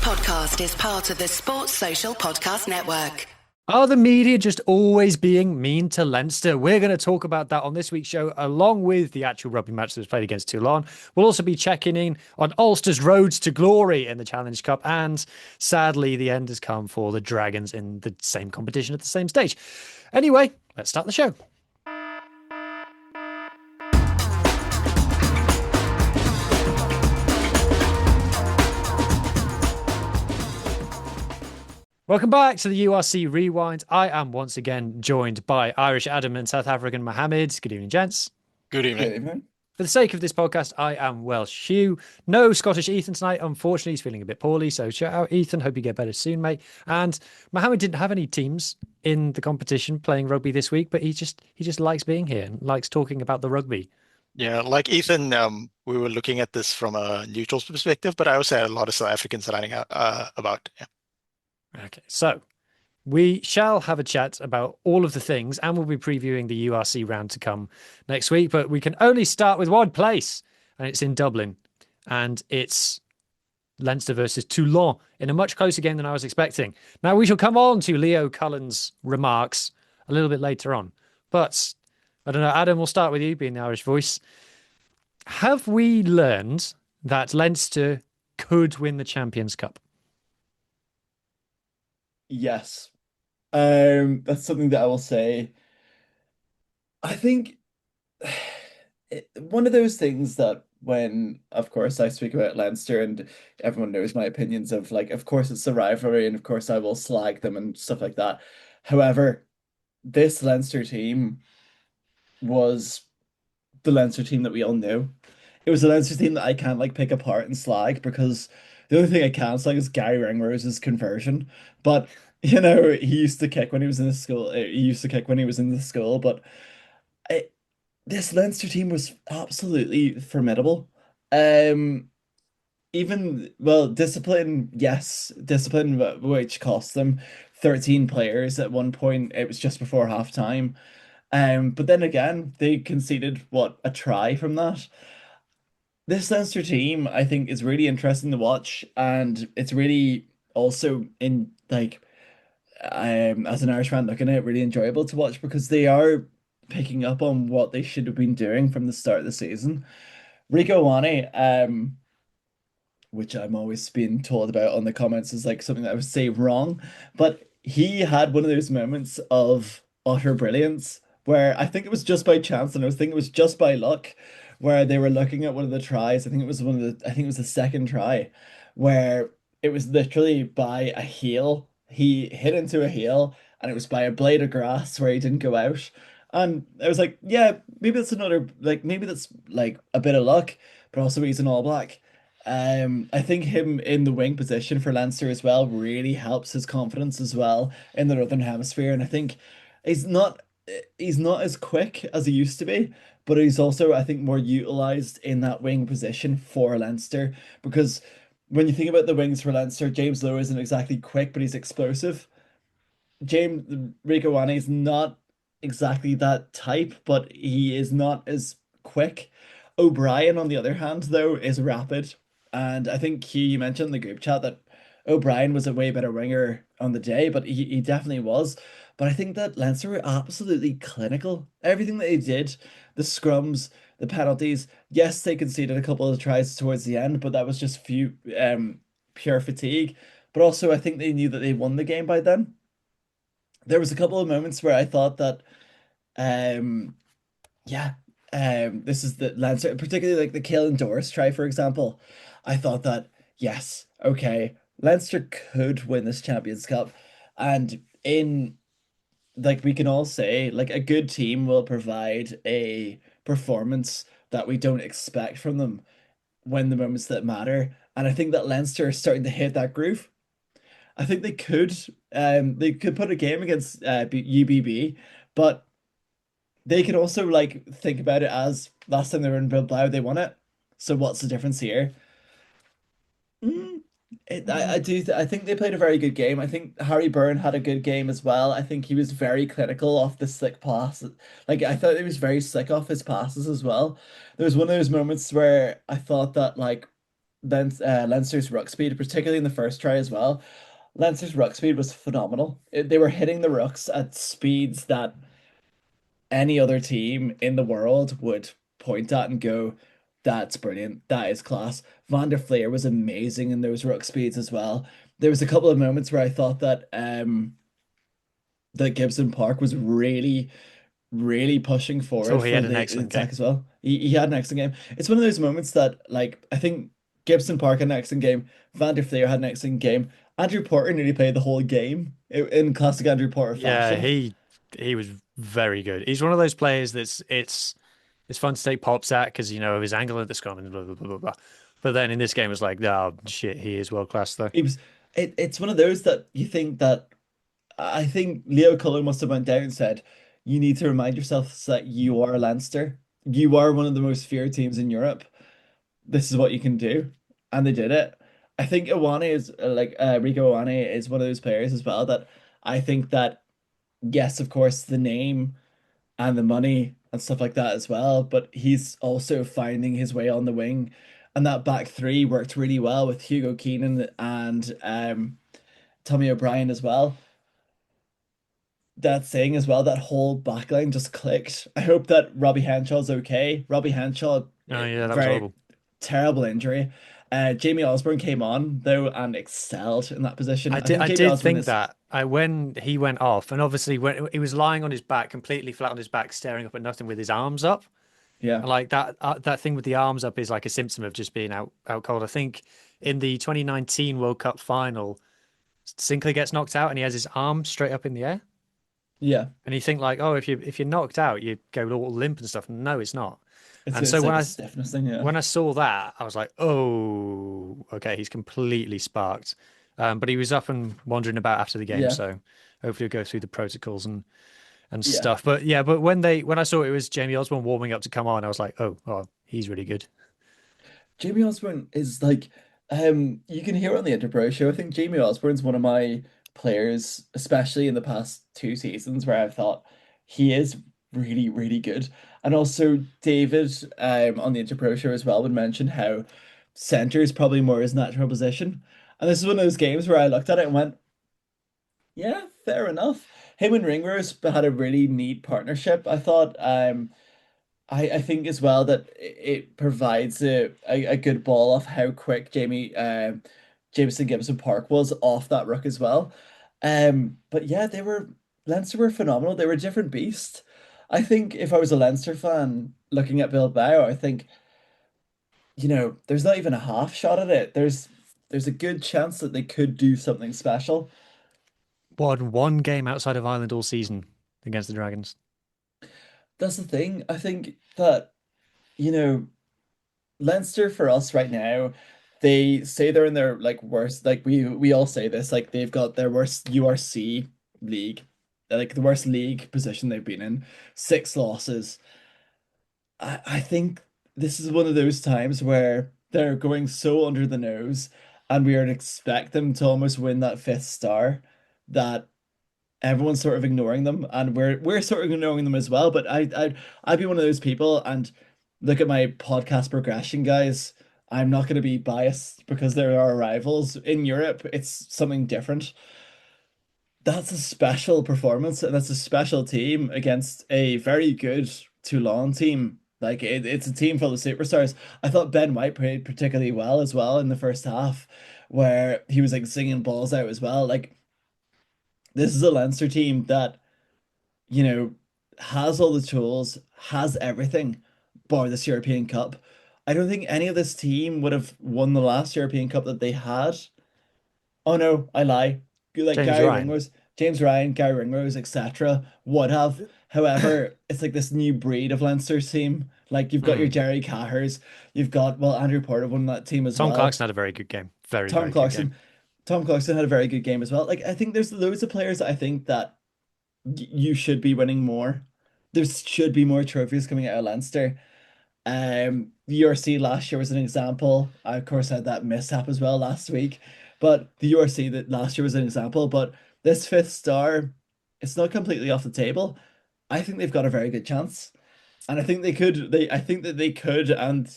podcast is part of the Sports Social Podcast Network. Are the media just always being mean to Leinster? We're going to talk about that on this week's show, along with the actual rugby match that was played against Toulon. We'll also be checking in on Ulster's roads to glory in the Challenge Cup. And sadly, the end has come for the Dragons in the same competition at the same stage. Anyway, let's start the show. Welcome back to the URC Rewind. I am once again joined by Irish Adam and South African Muhammed. Good evening, gents. Good evening. Good evening. For the sake of this podcast, I am Welsh Hugh. No Scottish Ethan tonight. Unfortunately, he's feeling a bit poorly. So shout out, Ethan. Hope you get better soon, mate. And Muhammed didn't have any teams in the competition playing rugby this week, but he just likes being here and likes talking about the rugby. Yeah, like Ethan, we were looking at this from a neutral perspective, but I also had a lot of South Africans writing about. Yeah. Okay, so we shall have a chat about all of the things, and we'll be previewing the URC round to come next week. But we can only start with one place, and it's in Dublin, and it's Leinster versus Toulon in a much closer game than I was expecting. Now, we shall come on to Leo Cullen's remarks a little bit later on, but I don't know, Adam, we'll start with you, being the Irish voice. Have we learned that Leinster could win the Champions Cup? Yes. That's something that I will say. I think one of those things that when, of course, I speak about Leinster and everyone knows my opinions of, like, of course it's a rivalry and of course I will slag them and stuff like that. However, this Leinster team was the Leinster team that we all knew. It was a Leinster team that I can't like pick apart and slag because the only thing I can slag is Gary Ringrose's conversion. But he used to kick when he was in the school. He used to kick when he was in the school. But this Leinster team was absolutely formidable. Discipline, yes, discipline, which cost them 13 players at one point. It was just before halftime. But then again, they conceded a try from that. This Leinster team, I think, is really interesting to watch, and it's really also as an Irish fan looking at it, really enjoyable to watch because they are picking up on what they should have been doing from the start of the season. Rico Wane, which I'm always being told about on the comments is like something that I would say wrong, but he had one of those moments of utter brilliance where I think it was just by chance and I think it was just by luck where they were looking at one of the tries. I think it was the second try where it was literally by a heel. He hit into a heel and it was by a blade of grass where he didn't go out. And I was like, yeah, maybe that's maybe that's like a bit of luck, but also he's an All Black. I think him in the wing position for Leinster as well really helps his confidence as well in the Northern Hemisphere. And I think he's not as quick as he used to be, but he's also, I think, more utilized in that wing position for Leinster because when you think about the wings for Leinster, James Lowe isn't exactly quick, but he's explosive. Rico Wane is not exactly that type, but he is not as quick. O'Brien, on the other hand, though, is rapid. And I think Hugh, you mentioned in the group chat that O'Brien was a way better winger on the day, but he definitely was. But I think that Leinster were absolutely clinical. Everything that they did, the scrums, the penalties, yes, they conceded a couple of tries towards the end, but that was just pure fatigue. But also, I think they knew that they won the game by then. There was a couple of moments where I thought that, this is the Leinster, particularly like the Caelan Doris try, for example. I thought that, yes, okay, Leinster could win this Champions Cup. And we can all say, like, a good team will provide a performance that we don't expect from them when the moments that matter. And I think that Leinster are starting to hit that groove. I think they could put a game against UBB, but they could also like think about it as last time they were in Bilbao, they won it. So what's the difference here? I think they played a very good game. I think Harry Byrne had a good game as well. I think he was very clinical off the slick pass. Like I thought he was very slick off his passes as well. There was one of those moments where I thought that like Leinster's ruck speed, particularly in the first try as well. Leinster's ruck speed was phenomenal. They were hitting the rucks at speeds that any other team in the world would point at and go, "That's brilliant. That is class." Van der Fleer was amazing in those ruck speeds as well. There was a couple of moments where I thought that Gibson Park was really pushing Thought forward he for had an the excellent attack game. as well. He had an excellent game. It's one of those moments that, like, I think Gibson Park had an excellent game. Van der Fleer had an excellent game. Andrew Porter nearly played the whole game in classic Andrew Porter Yeah, fashion. he was very good. He's one of those players that's it's fun to take pops at because you know of his angle at the scrum and blah blah blah blah blah. But then in this game, it's like, oh shit, he is world class though. It was it's one of those that you think that I think Leo Cullen must have went down and said, "You need to remind yourself that you are Leinster. You are one of the most feared teams in Europe. This is what you can do," and they did it. I think Iwane is Rico Iwane is one of those players as well that I think that yes, of course, the name and the money and stuff like that as well, but he's also finding his way on the wing, and that back three worked really well with Hugo Keenan and Tommy O'Brien as well. That saying as well, that whole backline just clicked. I hope that Robbie Henshaw's okay. Robbie Henshaw, Oh yeah, that was very horrible. terrible injury. Jamie Osborne came on though and excelled in that position. I think I Jamie did Osborne think is, that when he went off, and obviously when he was lying on his back, completely flat on his back, staring up at nothing with his arms up. yeah, And like that thing with the arms up is like a symptom of just being out cold. I think in the 2019 World Cup final, Sinclair gets knocked out and he has his arm straight up in the air. yeah. And you think like, oh, if you're knocked out, you go all limp and stuff. No, it's not. And so It's like a stiffness thing. Yeah, when I saw that, I was like, oh, okay, he's completely sparked. But he was up and wandering about after the game, yeah, so hopefully he'll go through the protocols and yeah. stuff. But yeah, but when I saw it was Jamie Osborne warming up to come on, I was like, oh, he's really good. Jamie Osborne is like, you can hear on the Interbro show. I think Jamie Osborne's one of my players, especially in the past two seasons, where I've thought he is really good. And also David, on the Interbro show as well, would mention how center is probably more his natural position. And this is one of those games where I looked at it and went, yeah, fair enough. Him and Ringrose had a really neat partnership. I thought, I think as well that it provides a good ball off how quick Jameson Gibson Park was off that ruck as well. But yeah, Leinster were phenomenal. They were a different beast. I think if I was a Leinster fan looking at Bilbao, I think, there's not even a half shot at it. There's a good chance that they could do something special. Won one game outside of Ireland all season against the Dragons. That's the thing. I think that, you know, Leinster for us right now, they say they're in their like worst, like we all say this, like they've got their worst URC league, like the worst league position they've been in, six losses. I think this is one of those times where they're going so under the nose, and we are to expect them to almost win that fifth star, that everyone's sort of ignoring them, and we're sort of ignoring them as well. But I'd be one of those people, and look at my podcast progression, guys. I'm not going to be biased because there are rivals in Europe. It's something different. That's a special performance, and that's a special team against a very good Toulon team. Like it's a team full of superstars. I thought Ben White played particularly well as well in the first half, where he was like singing balls out as well. Like this is a Leinster team that, you know, has all the tools, has everything, bar this European Cup. I don't think any of this team would have won the last European Cup that they had. Oh no, I lie. Like James Gary Ryan. Ringrose, James Ryan, Gary Ringrose, etc. would have. However, it's like this new breed of Leinster's team. Like you've got your Hmm. Jerry Cahers, you've got Andrew Porter won that team as Tom well. Clarkson had a very good game. Very, Tom very good game. Clarkson, Tom Clarkson had a very good game as well. Like I think there's loads of players that I think that you should be winning more. There should be more trophies coming out of Leinster. The URC last year was an example. I of course had that mishap as well last week, but the URC that last year was an example. But this fifth star, it's not completely off the table. I think they've got a very good chance, and I think they could. I think that they could. And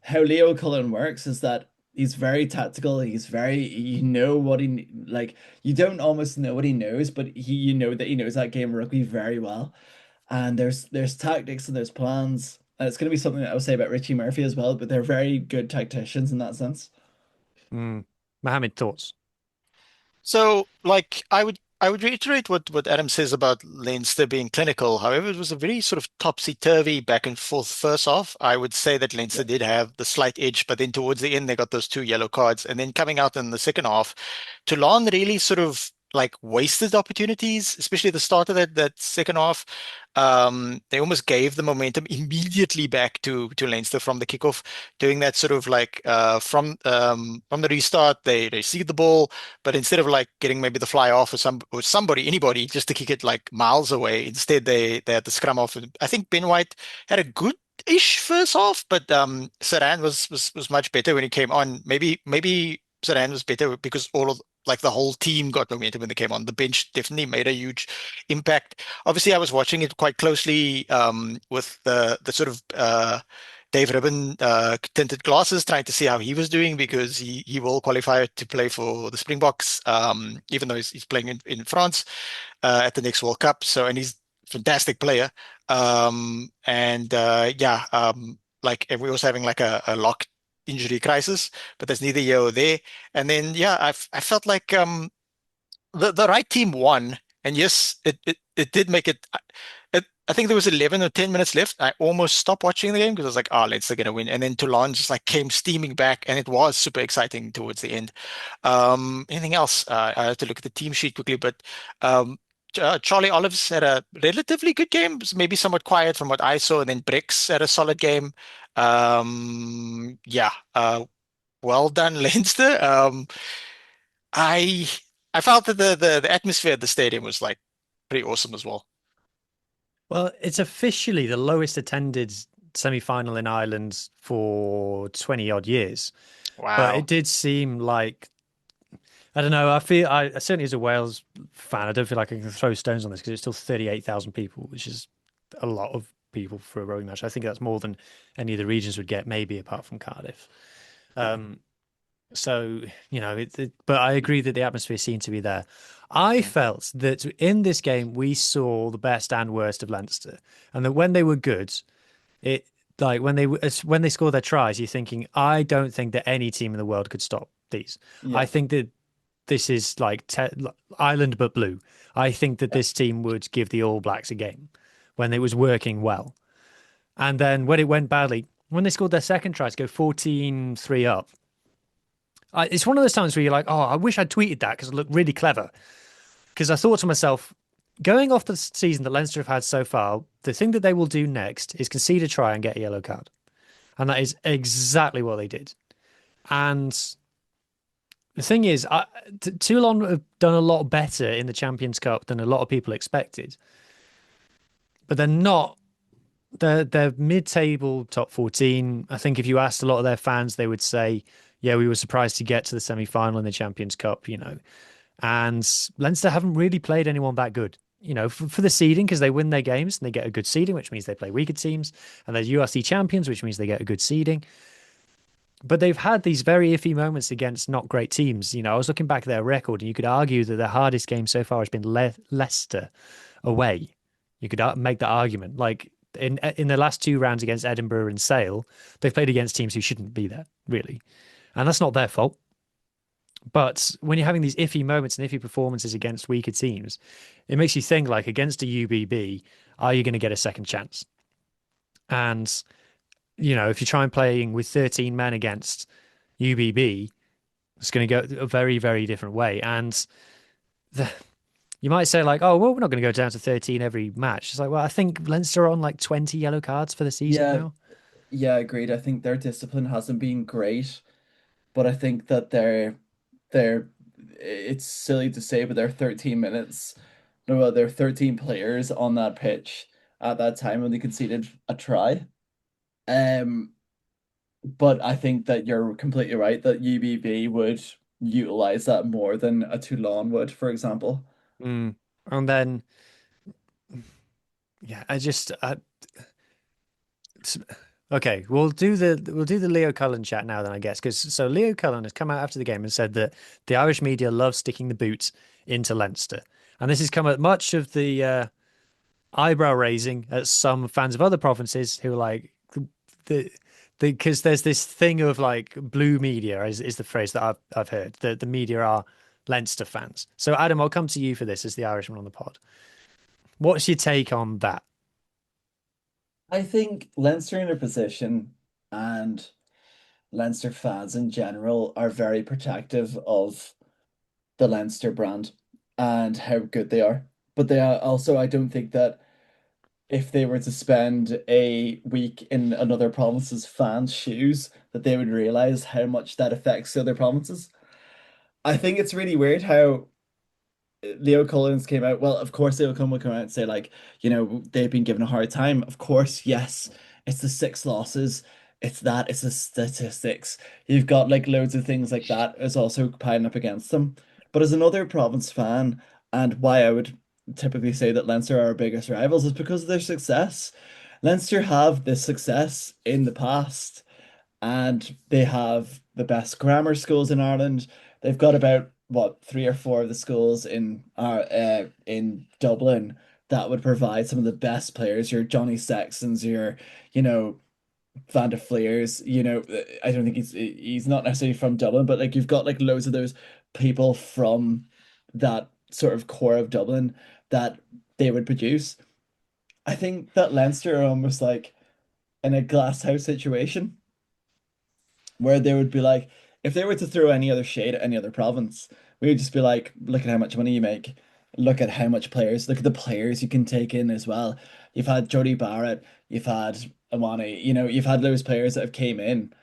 how Leo Cullen works is that he's very tactical. He's very, you know what he like. You don't almost know what he knows, but you know that he knows that game of rugby very well. And there's tactics and there's plans, and it's going to be something that I would say about Richie Murphy as well. But they're very good tacticians in that sense. Mohammed, thoughts? So, like, I would reiterate what Adam says about Leinster being clinical. However, it was a very sort of topsy-turvy back and forth first half. I would say that Yeah, Leinster did have the slight edge, but then towards the end they got those two yellow cards, and then coming out in the second half, Toulon really sort of like wasted opportunities, especially at the start of that second half. They almost gave the momentum immediately back to Leinster from the kickoff, doing that sort of like from the restart. They see the ball, but instead of like getting maybe the fly off or somebody, anybody, just to kick it like miles away, instead they had the scrum off. And I think Ben White had a good-ish first half, but Saran was much better when he came on. Maybe Saran was better because all of like the whole team got momentum when they came on. The bench definitely made a huge impact. Obviously, I was watching it quite closely with the sort of Dave Ribben tinted glasses, trying to see how he was doing because he will qualify to play for the Springboks, even though he's playing in France at the next World Cup. So, and he's a fantastic player. Yeah, like and we're also having like a lock injury crisis, but there's neither here or there. And then yeah, I felt like the right team won, and yes, it did make it. I think there was 11 or 10 minutes left. I almost stopped watching the game because I was like, "Oh, Leinster gonna win." And then Toulon just like came steaming back, and it was super exciting towards the end. Anything else? I have to look at the team sheet quickly, but Charlie Olives had a relatively good game, maybe somewhat quiet from what I saw, and then Brix had a solid game. Yeah, well done, Leinster. I I felt that the atmosphere at the stadium was like pretty awesome as well. Well, it's officially the lowest attended semi-final in Ireland for 20 odd years. But it Wow. did seem like, I don't know, I certainly as a Wales fan, I don't feel like I can throw stones on this because it's still 38,000 people, which is a lot of people for a rowing match. I think that's more than any of the regions would get, maybe apart from Cardiff. Um, So, but I agree that the atmosphere seemed to be there. I felt that in this game we saw the best and worst of Leinster, and that when they were good, it like when they score their tries, you're thinking, I don't think that any team in the world could stop these. I yeah, think that this is like Ireland but blue. I think that yeah. this team would give the All Blacks a game when it was working well, and then when it went badly, when they scored their second try to go 14-3 up. It's one of those times where you're like, oh, I wish I'd tweeted that because it looked really clever. Because I thought to myself, going off the season that Leinster have had so far, the thing that they will do next is concede a try and get a yellow card. And that is exactly what they did. And the thing is, Toulon have done a lot better in the Champions Cup than a lot of people expected. But they're not, they're mid-table, top 14. I think if you asked a lot of their fans, they would say, yeah, we were surprised to get to the semi-final in the Champions Cup, And Leinster haven't really played anyone that good, for the seeding because they win their games and they get a good seeding, which means they play weaker teams. And they're URC champions, which means they get a good seeding. But they've had these very iffy moments against not great teams. I was looking back at their record and you could argue that their hardest game so far has been Leicester away. You could make that argument. Like in the last two rounds against Edinburgh and Sale, they've played against teams who shouldn't be there, really. And that's not their fault. But when you're having these iffy moments and iffy performances against weaker teams, it makes you think like against a UBB, are you going to get a second chance? And, if you try and playing with 13 men against UBB, it's going to go a very, very different way. And you might say like, oh, well, we're not going to go down to 13 every match. It's like, well, I think Leinster are on like 20 yellow cards for the season Yeah, now. yeah, agreed. I think their discipline hasn't been great, but I think that they're it's silly to say, but they're 13 minutes. No, well, there are 13 players on that pitch at that time when they conceded a try. Um, but I think that you're completely right that UBB would utilize that more than a Toulon would, for example. Mm. And then, yeah, Okay, we'll do the Leo Cullen chat now then, I guess, because so Leo Cullen has come out after the game and said that the Irish media love sticking the boot into Leinster, and this has come at much of the eyebrow raising at some fans of other provinces who are like the because there's this thing of like blue media is the phrase that I've heard that the media are Leinster fans. So Adam, I'll come to you for this as the Irishman on the pod. What's your take on that? I think Leinster in their position and Leinster fans in general are very protective of the Leinster brand and how good they are. But they are also, I don't think that if they were to spend a week in another province's fans' shoes, that they would realize how much that affects the other provinces. I think it's really weird how Leo Collins came out. Well, of course, Leo Collins will come out and say, like, they've been given a hard time. Of course, yes, it's the six losses. It's that, it's the statistics. You've got like loads of things like that is also piling up against them. But as another province fan, and why I would typically say that Leinster are our biggest rivals is because of their success. Leinster have this success in the past and they have the best grammar schools in Ireland. They've got about what three or four of the schools in Dublin that would provide some of the best players. Your Johnny Sextons, your Van der Fleers. I don't think he's not necessarily from Dublin, but like you've got like loads of those people from that sort of core of Dublin that they would produce. I think that Leinster are almost like in a glass house situation where they would be like, if they were to throw any other shade at any other province, we would just be like, look at how much money you make. Look at how much players, look at the players you can take in as well. You've had Jody Barrett, you've had Amani, you've had those players that have came in.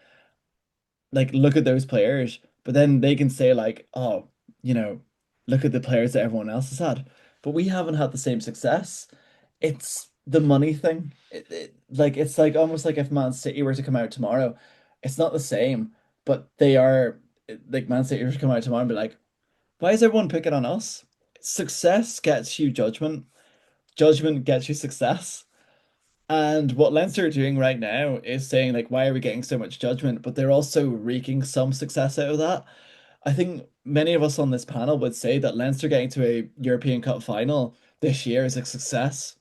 Like, look at those players, but then they can say like, oh, you know, look at the players that everyone else has had. But we haven't had the same success. It's the money thing. It's like almost like if Man City were to come out tomorrow, it's not the same, but they are like Man City were to come out tomorrow and be like, why is everyone picking on us? Success gets you judgment. Judgment gets you success. And what Leinster are doing right now is saying, like, why are we getting so much judgment? But they're also wreaking some success out of that. I think many of us on this panel would say that Leinster getting to a European Cup final this year is a success,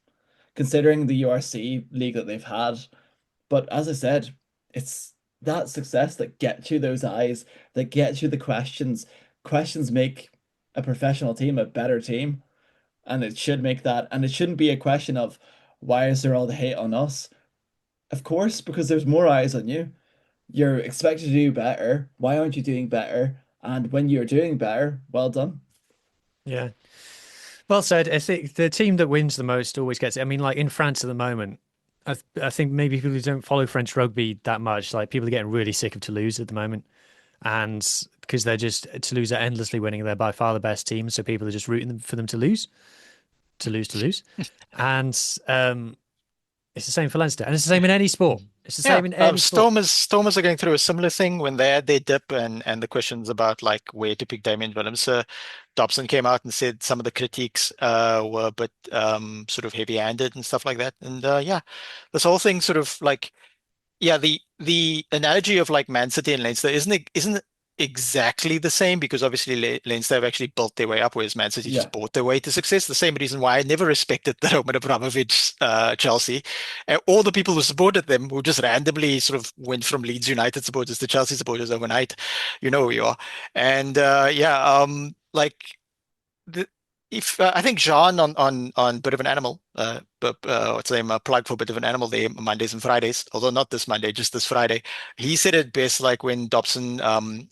considering the URC league that they've had. But as I said, it's that success that gets you those eyes, that gets you the questions. Questions make a professional team a better team, and it should make that. And it shouldn't be a question of why is there all the hate on us? Of course, because there's more eyes on you. You're expected to do better. Why aren't you doing better? And when you're doing better, well done. Yeah. Well said. I think the team that wins the most always gets it. I mean, like in France at the moment, I think maybe people who don't follow French rugby that much, like people are getting really sick of Toulouse at the moment. And because Toulouse are endlessly winning, they're by far the best team. So people are just rooting for them to lose, to lose, to lose. And it's the same for Leinster. And it's the same in any sport. It's the Yeah, same in any sport. Stormers are going through a similar thing when they had their dip and the questions about like where to pick Damien Williams. Dobson came out and said some of the critiques were a bit sort of heavy-handed and stuff like that. And yeah, this whole thing sort of like yeah, the analogy of like Man City and Leinster isn't exactly the same because obviously Leinster have actually built their way up, whereas Man City Yeah. just bought their way to success. The same reason why I never respected the Roman Abramovich Chelsea. All the people who supported them who just randomly sort of went from Leeds United supporters to Chelsea supporters overnight. You know who you are. And yeah, like the, if I think Jean on Bit of an Animal, but what's the name? A plug for Bit of an Animal there, Mondays and Fridays. Although not this Monday, just this Friday. He said it best, like when Dobson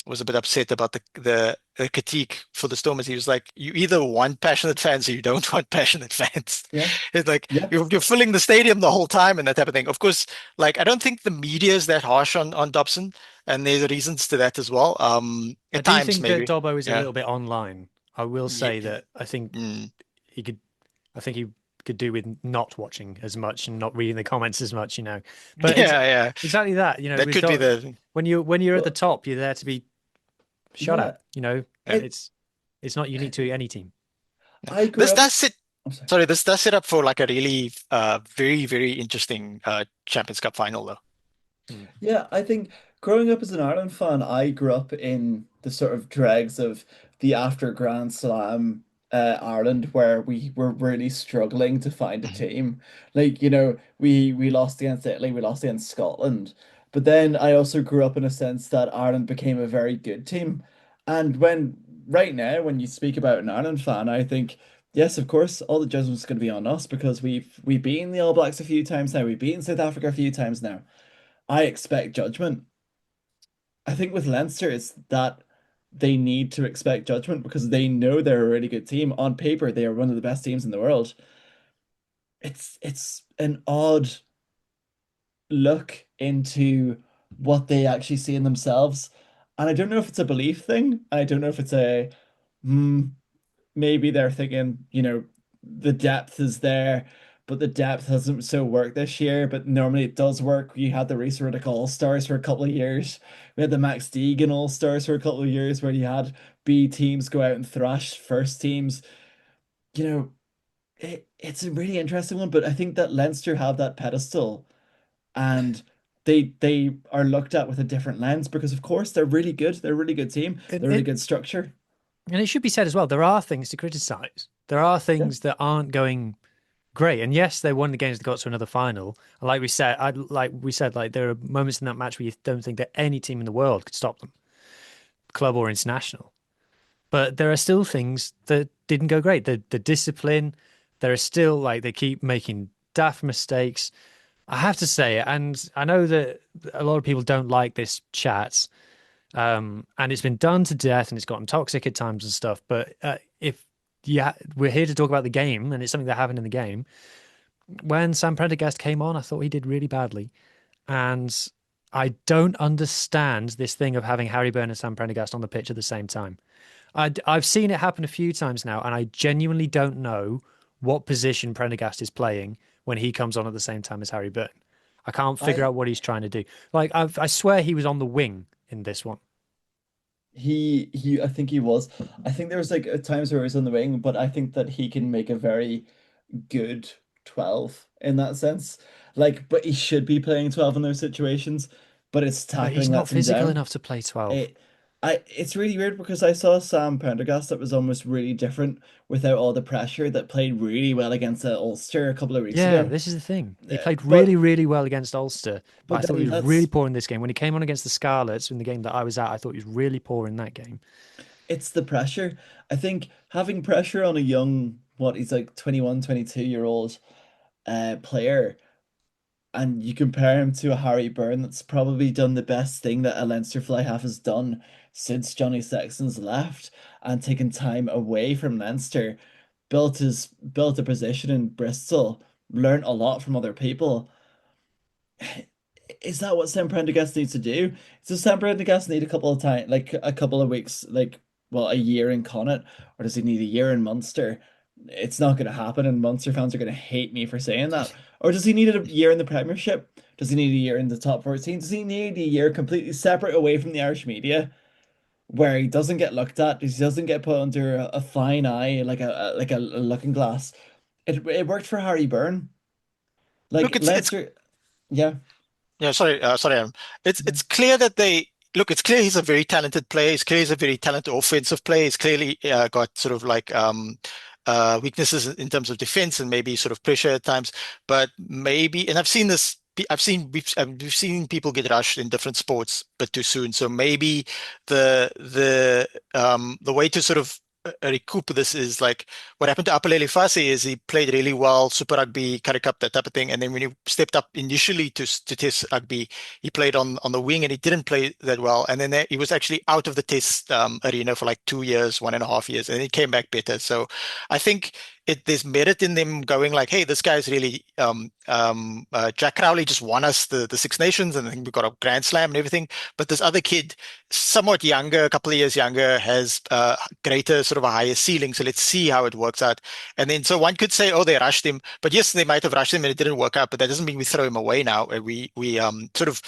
was a bit upset about the critique for the Stormers. He was like, "You either want passionate fans or you don't want passionate fans." Yeah. It's like Yeah. you're filling the stadium the whole time and that type of thing. Of course, like I don't think the media is that harsh on Dobson, and there's reasons to that as well. I At do times think that maybe, Dobbo is a yeah. little bit online. I will Yeah. say that I think Mm. he could I think he could do with not watching as much and not reading the comments as much, you know. But Yeah, yeah. exactly that, you know, That with could be the when you're at the Well, top, you're there to be shot yeah. at, you know. yeah. It It's not unique to any team. I grew This up. does sit I'm sorry. this does set up for like a really very, very interesting Champions Cup final though. Yeah, I think growing up as an Ireland fan, I grew up in the sort of dregs of the after Grand Slam Ireland, where we were really struggling to find a Mhm. team. Like, we lost against Italy, we lost against Scotland. But then I also grew up in a sense that Ireland became a very good team. And right now, when you speak about an Ireland fan, I think, yes, of course, all the judgment's going to be on us because we've beaten the All Blacks a few times now. We've beaten South Africa a few times now. I expect judgment. I think with Leinster, it's that they need to expect judgment because they know they're a really good team. On paper, they are one of the best teams in the world. It's an odd look into what they actually see in themselves. And I don't know if it's a belief thing. And I don't know if it's hmm, maybe they're thinking, the depth is there, but the depth hasn't so worked this year. But normally it does work. You had the Reece Riddick All Stars for a couple of years. We had the Max Deegan All Stars for a couple of years where you had B teams go out and thrash first teams. You know, it's a really interesting one, but I think that Leinster have that pedestal and they are looked at with a different lens because of course they're really good. They're a really good team. And They're really good structure. it should be said as well, there are things to criticize. There are Yeah. things that aren't going great. And yes, they won the games that got to another final. And like we said, there are moments in that match where you don't think that any team in the world could stop them, club or international. But there are still things that didn't go great. The discipline, there are still like they keep making daft mistakes. I have to say, and I know that a lot of people don't like this chat, and it's been done to death, and it's gotten toxic at times and stuff. But if yeah, we're here to talk about the game, and it's something that happened in the game. When Sam Prendergast came on, I thought he did really badly, and I don't understand this thing of having Harry Byrne and Sam Prendergast on the pitch at the same time. I've seen it happen a few times now, and I genuinely don't know what position Prendergast is playing when he comes on at the same time as Harry Byrne. I can't figure I out what he's trying to do. Like I swear he was on the wing in this one. he I think he was. I think there was like at times where he was on the wing, but I think that he can make a very good 12 in that sense. Like, but he should be playing 12 in those situations, but it's But he's tackling not lets him physical down. enough to play 12. It it's really weird because I saw Sam Prendergast that was almost really different without all the pressure that played really well against Ulster a couple of weeks Yeah, ago. this is the thing. He Uh, played really, But really well against Ulster, but I but thought he then was really that's poor in this game. When he came on against the Scarlets in the game that I was at, I thought he was really poor in that game. it's the pressure. I think having pressure on a young, what he's like 21, 22-year old player, and you compare him to a Harry Byrne that's probably done the best thing that a Leinster fly half has done since Johnny Sexton's left and taken time away from Leinster, built a position in Bristol, learned a lot from other people. Is that what Sam Prendergast needs to do? Does Sam Prendergast need a couple of time, like a couple of weeks, like well, a year in Connacht, or does he need a year in Munster? It's not going to happen, and Munster fans are going to hate me for saying that. Or does he need a year in the Premiership? Does he need a year in the top 14? Does he need a year completely separate away from the Irish media, where he doesn't get looked at, he doesn't get put under a fine eye, like a looking glass? It worked for Harry Byrne. Look, Like it's Leinster, yeah. Yeah, sorry, Aaron. It's clear that they look. It's clear he's a very talented player. It's clear he's a very talented offensive player. He's clearly got sort of like weaknesses in terms of defense and maybe sort of pressure at times. But maybe, and I've seen this. We've seen people get rushed in different sports, but too soon. So maybe the way to sort of recoup this is like what happened to Apalele Fasi is he played really well, Super Rugby, Currie Cup, that type of thing. And then when he stepped up initially to Test rugby, he played on the wing and he didn't play that well. And then he was actually out of the Test arena for like 2 years, 1.5 years, and he came back better. So I think there's merit in them going like, hey, this guy's really Jack Crowley just won us the Six Nations, and I think we got a Grand Slam and everything. But this other kid, somewhat younger, a couple of years younger, has greater sort of a higher ceiling. So let's see how it works out. And then so one could say, oh, they rushed him, but yes, they might have rushed him and it didn't work out. But that doesn't mean we throw him away now. We sort of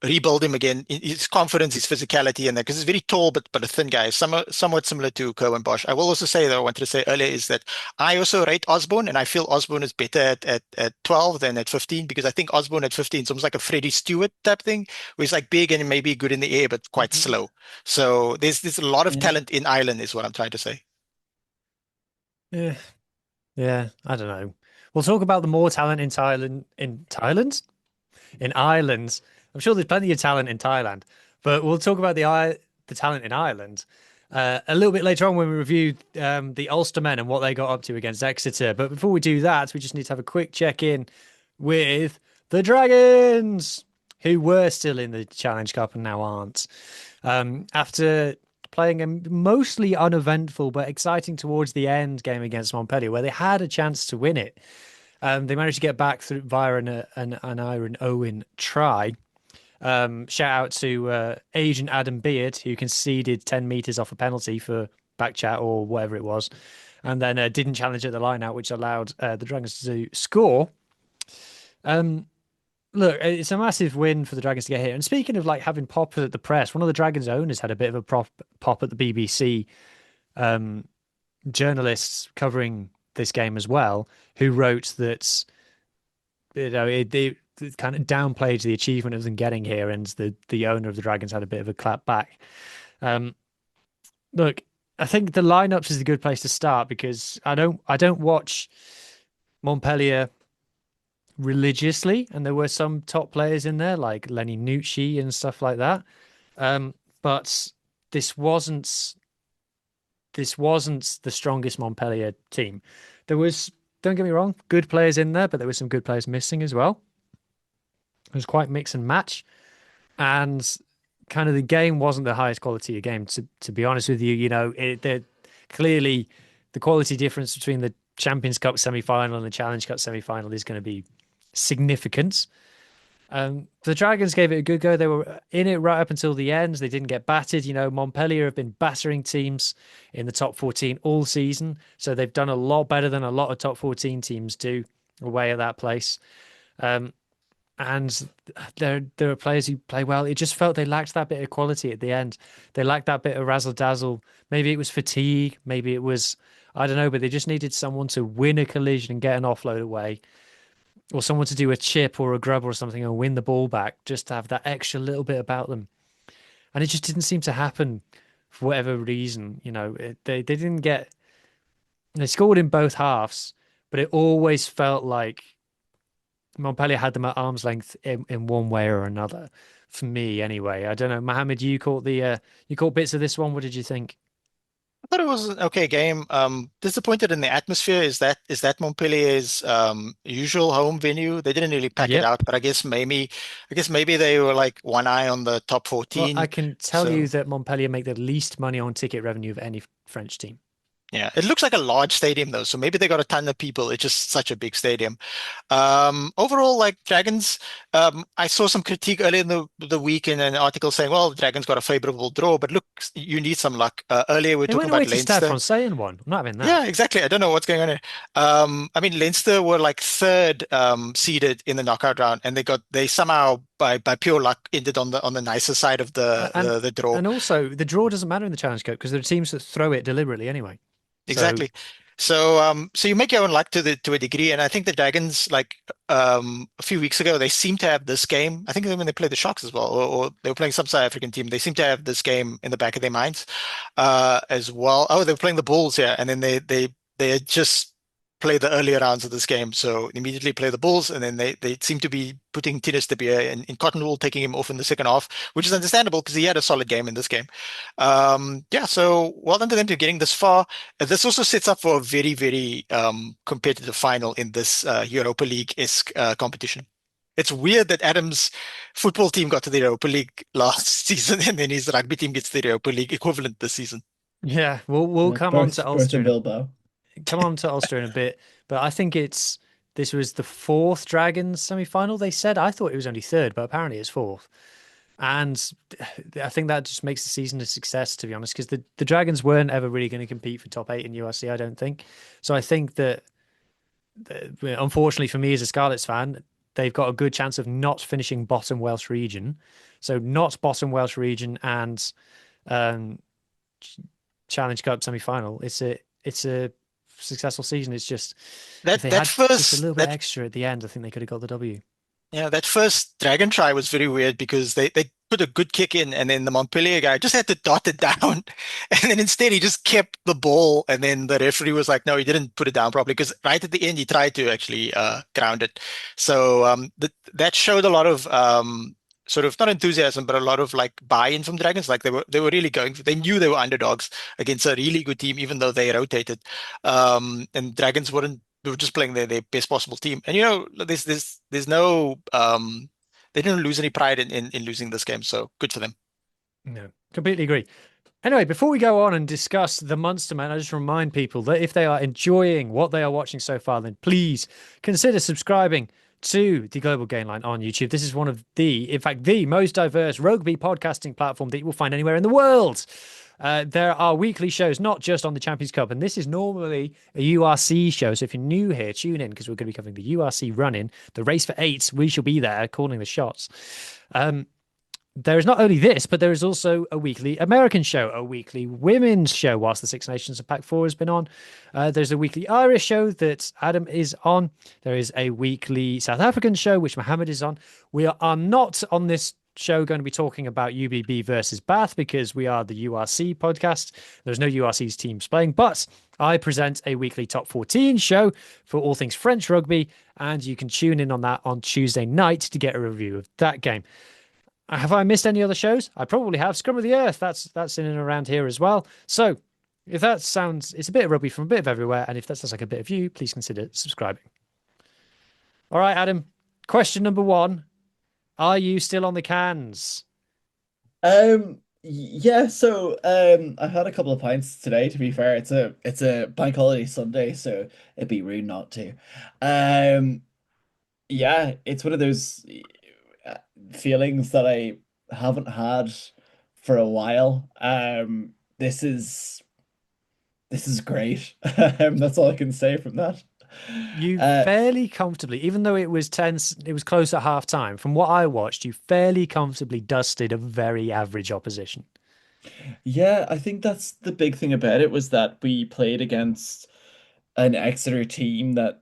rebuild him again, his confidence, his physicality, and that, because he's very tall but a thin guy, somewhat similar to Cohen Bosch. I will also say that I wanted to say earlier is that I also rate Osborne, and I feel Osborne is better at 12 than at 15, because I think Osborne at 15 is almost like a Freddie Stewart type thing, where he's like big and maybe good in the air but quite slow. So there's a lot of Yeah. talent in Ireland, is what I'm trying to say. Yeah, yeah. I don't know. We'll talk about the more talent in Thailand. In Thailand? In Ireland. I'm sure there's plenty of talent in Thailand, but we'll talk about the talent in Ireland a little bit later on when we review the Ulster men and what they got up to against Exeter. But before we do that, we just need to have a quick check-in with the Dragons, who were still in the Challenge Cup and now aren't. After playing a mostly uneventful but exciting towards the end game against Montpellier, where they had a chance to win it. They managed to get back through via an Iron Owen try. Shout out to Agent Adam Beard, who conceded 10 metres off a penalty for back chat or whatever it was, and then didn't challenge at the line out, which allowed the Dragons to score. Look, it's a massive win for the Dragons to get here. And speaking of like having pop at the press, one of the Dragons owners had a bit of a pop at the BBC journalists covering this game as well, who wrote that it kind of downplayed the achievement of them getting here, and the owner of the Dragons had a bit of a clap back. Look, I think the lineups is a good place to start, because I don't watch Montpellier religiously, and there were some top players in there like Lenny Nucci and stuff like that. But this wasn't the strongest Montpellier team. There was, don't get me wrong, good players in there, but there were some good players missing as well. It was quite mix and match, and kind of the game wasn't the highest quality of game. To be honest with you, clearly the quality difference between the Champions Cup semi-final and the Challenge Cup semi-final is going to be significant. The Dragons gave it a good go. They were in it right up until the end. They didn't get battered. Montpellier have been battering teams in the top 14 all season, so they've done a lot better than a lot of top 14 teams do away at that place. And there are players who play well. It just felt they lacked that bit of quality at the end. They lacked that bit of razzle dazzle. Maybe it was fatigue. Maybe it was, I don't know, but they just needed someone to win a collision and get an offload away, or someone to do a chip or a grub or something and win the ball back, just to have that extra little bit about them. And it just didn't seem to happen for whatever reason. They didn't get, they scored in both halves, but it always felt like Montpellier had them at arm's length in one way or another. For me, anyway. I don't know, Muhammed. You caught bits of this one. What did you think? I thought it was an okay game. Disappointed in the atmosphere. Is that Montpellier's usual home venue? They didn't really pack it out, but I guess maybe they were like one eye on the top 14. Well, I can tell you that Montpellier make the least money on ticket revenue of any French team. Yeah, it looks like a large stadium though, so maybe they got a ton of people. It's just such a big stadium. Overall, like Dragons, I saw some critique earlier in the week in an article saying, well, the Dragons got a favorable draw, but look, you need some luck. Earlier we were They talking went away about to Stade Leinster. Francais and won. I'm not having that. Yeah, exactly. I don't know what's going on here. I mean, Leinster were like third seeded in the knockout round, and they somehow by pure luck ended on the nicer side of the draw. And also, the draw doesn't matter in the Challenge Cup because there are teams that throw it deliberately anyway. Exactly. So you make your own luck to a degree, and I think the Dragons, like a few weeks ago, they seemed to have this game. I think when they played the Sharks as well, or they were playing some South African team, they seemed to have this game in the back of their minds as well. Oh, they were playing the Bulls, yeah, and then they had just played the earlier rounds of this game, so immediately play the Bulls, and then they seem to be putting Tinus de Beer in cotton wool, taking him off in the second half, which is understandable because he had a solid game in this game. Yeah, so well done to them to getting this far. This also sets up for a very, very competitive final in this Europa League-esque competition. It's weird that Adam's football team got to the Europa League last season, and then his rugby team gets the Europa League equivalent this season. Yeah, we'll come on to Ulster. Bilbao. Come on to Ulster in a bit, but I think this was the fourth Dragons semi-final. They said, I thought it was only third, but apparently it's fourth. And I think that just makes the season a success, to be honest, because the Dragons weren't ever really going to compete for top 8 in URC, I don't think. So I think that, unfortunately for me as a Scarlets fan, they've got a good chance of not finishing bottom Welsh region. So not bottom Welsh region and um, Challenge Cup semi-final. It's a successful season. It's just if That they that had just a first little bit that extra at the end, I think they could have got the W. Yeah, that first dragon try was very weird because they put a good kick in and then the Montpellier guy just had to dot it down. And then instead he just kept the ball and then the referee was like, no, he didn't put it down properly because right at the end he tried to actually ground it. So that showed a lot of sort of not enthusiasm, but a lot of like buy-in from Dragons. Like they were really they knew they were underdogs against a really good team, even though they rotated. And Dragons weren't they were just playing their best possible team. And there's no they didn't lose any pride in losing this game, so good for them. No, completely agree. Anyway, before we go on and discuss the Munster Man, I just remind people that if they are enjoying what they are watching so far, then please consider subscribing to the Global Game Line on YouTube. This is one of in fact, the most diverse rugby podcasting platform that you will find anywhere in the world. There are weekly shows, not just on the Champions Cup, and this is normally a URC show. So if you're new here, tune in because we're going to be covering the URC run-in, the race for 8. We shall be there calling the shots. There is not only this, but there is also a weekly American show, a weekly women's show, whilst the Six Nations of Pac-4 has been on. There's a weekly Irish show that Adam is on. There is a weekly South African show, which Muhammed is on. We are not on this show going to be talking about UBB versus Bath because we are the URC podcast. There's no URC's teams playing, but I present a weekly top 14 show for all things French rugby, and you can tune in on that on Tuesday night to get a review of that game. Have I missed any other shows? I probably have. Scrum of the Earth, that's in and around here as well. So if that sounds, it's a bit of rugby from a bit of everywhere, and if that sounds like a bit of you, please consider subscribing. All right, Adam, question number 1. Are you still on the cans? Yeah, so I've had a couple of pints today, to be fair. It's a bank holiday Sunday, so it'd be rude not to. Um yeah, it's one of those feelings that I haven't had for a while. This is great. That's all I can say from that. You Uh, fairly comfortably, even though it was tense, it was close at half time. From what I watched, you fairly comfortably dusted a very average opposition. yeah, I think that's the big thing about it was that we played against an Exeter team that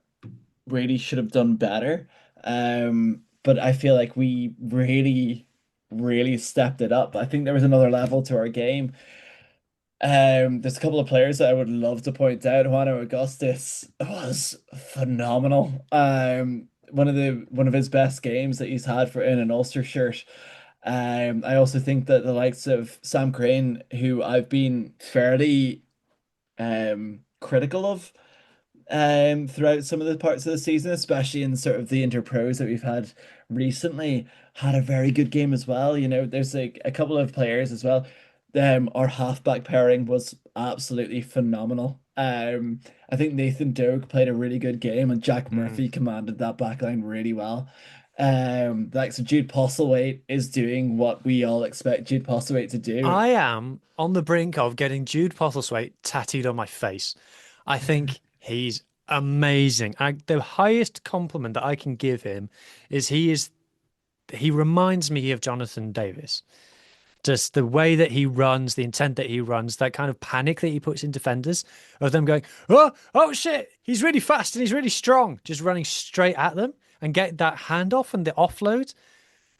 really should have done better. But I feel like we really, really stepped it up. I think there was another level to our game. There's a couple of players that I would love to point out. Juano Augustus was phenomenal. One of his best games that he's had for in an Ulster shirt. I also think that the likes of Sam Crane, who I've been fairly critical of throughout some of the parts of the season, especially in sort of the interpros that we've had recently, had a very good game as well. You know, there's like a couple of players as well. Our halfback pairing was absolutely phenomenal. I think Nathan Doak played a really good game, and Jack Murphy commanded that back line really well. The likes of Jude Postlewaite is doing what we all expect Jude Postlewaite to do. I am on the brink of getting Jude Postlethwaite tattooed on my face. I think he's amazing. The highest compliment that I can give him is he reminds me of Jonathan Davis. Just the way that he runs, the intent that he runs, that kind of panic that he puts in defenders of them going, oh shit, he's really fast and he's really strong, just running straight at them and get that handoff and the offload.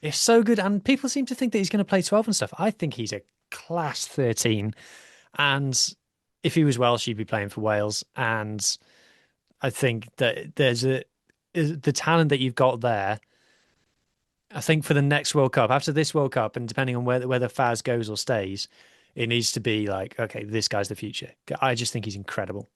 It's so good. And people seem to think that he's going to play 12 and stuff. I think he's a class 13. And if he was Welsh, he'd be playing for Wales. And I think that the talent that you've got there. I think for the next World Cup, after this World Cup, and depending on whether Faz goes or stays, it needs to be like, okay, this guy's the future. I just think he's incredible.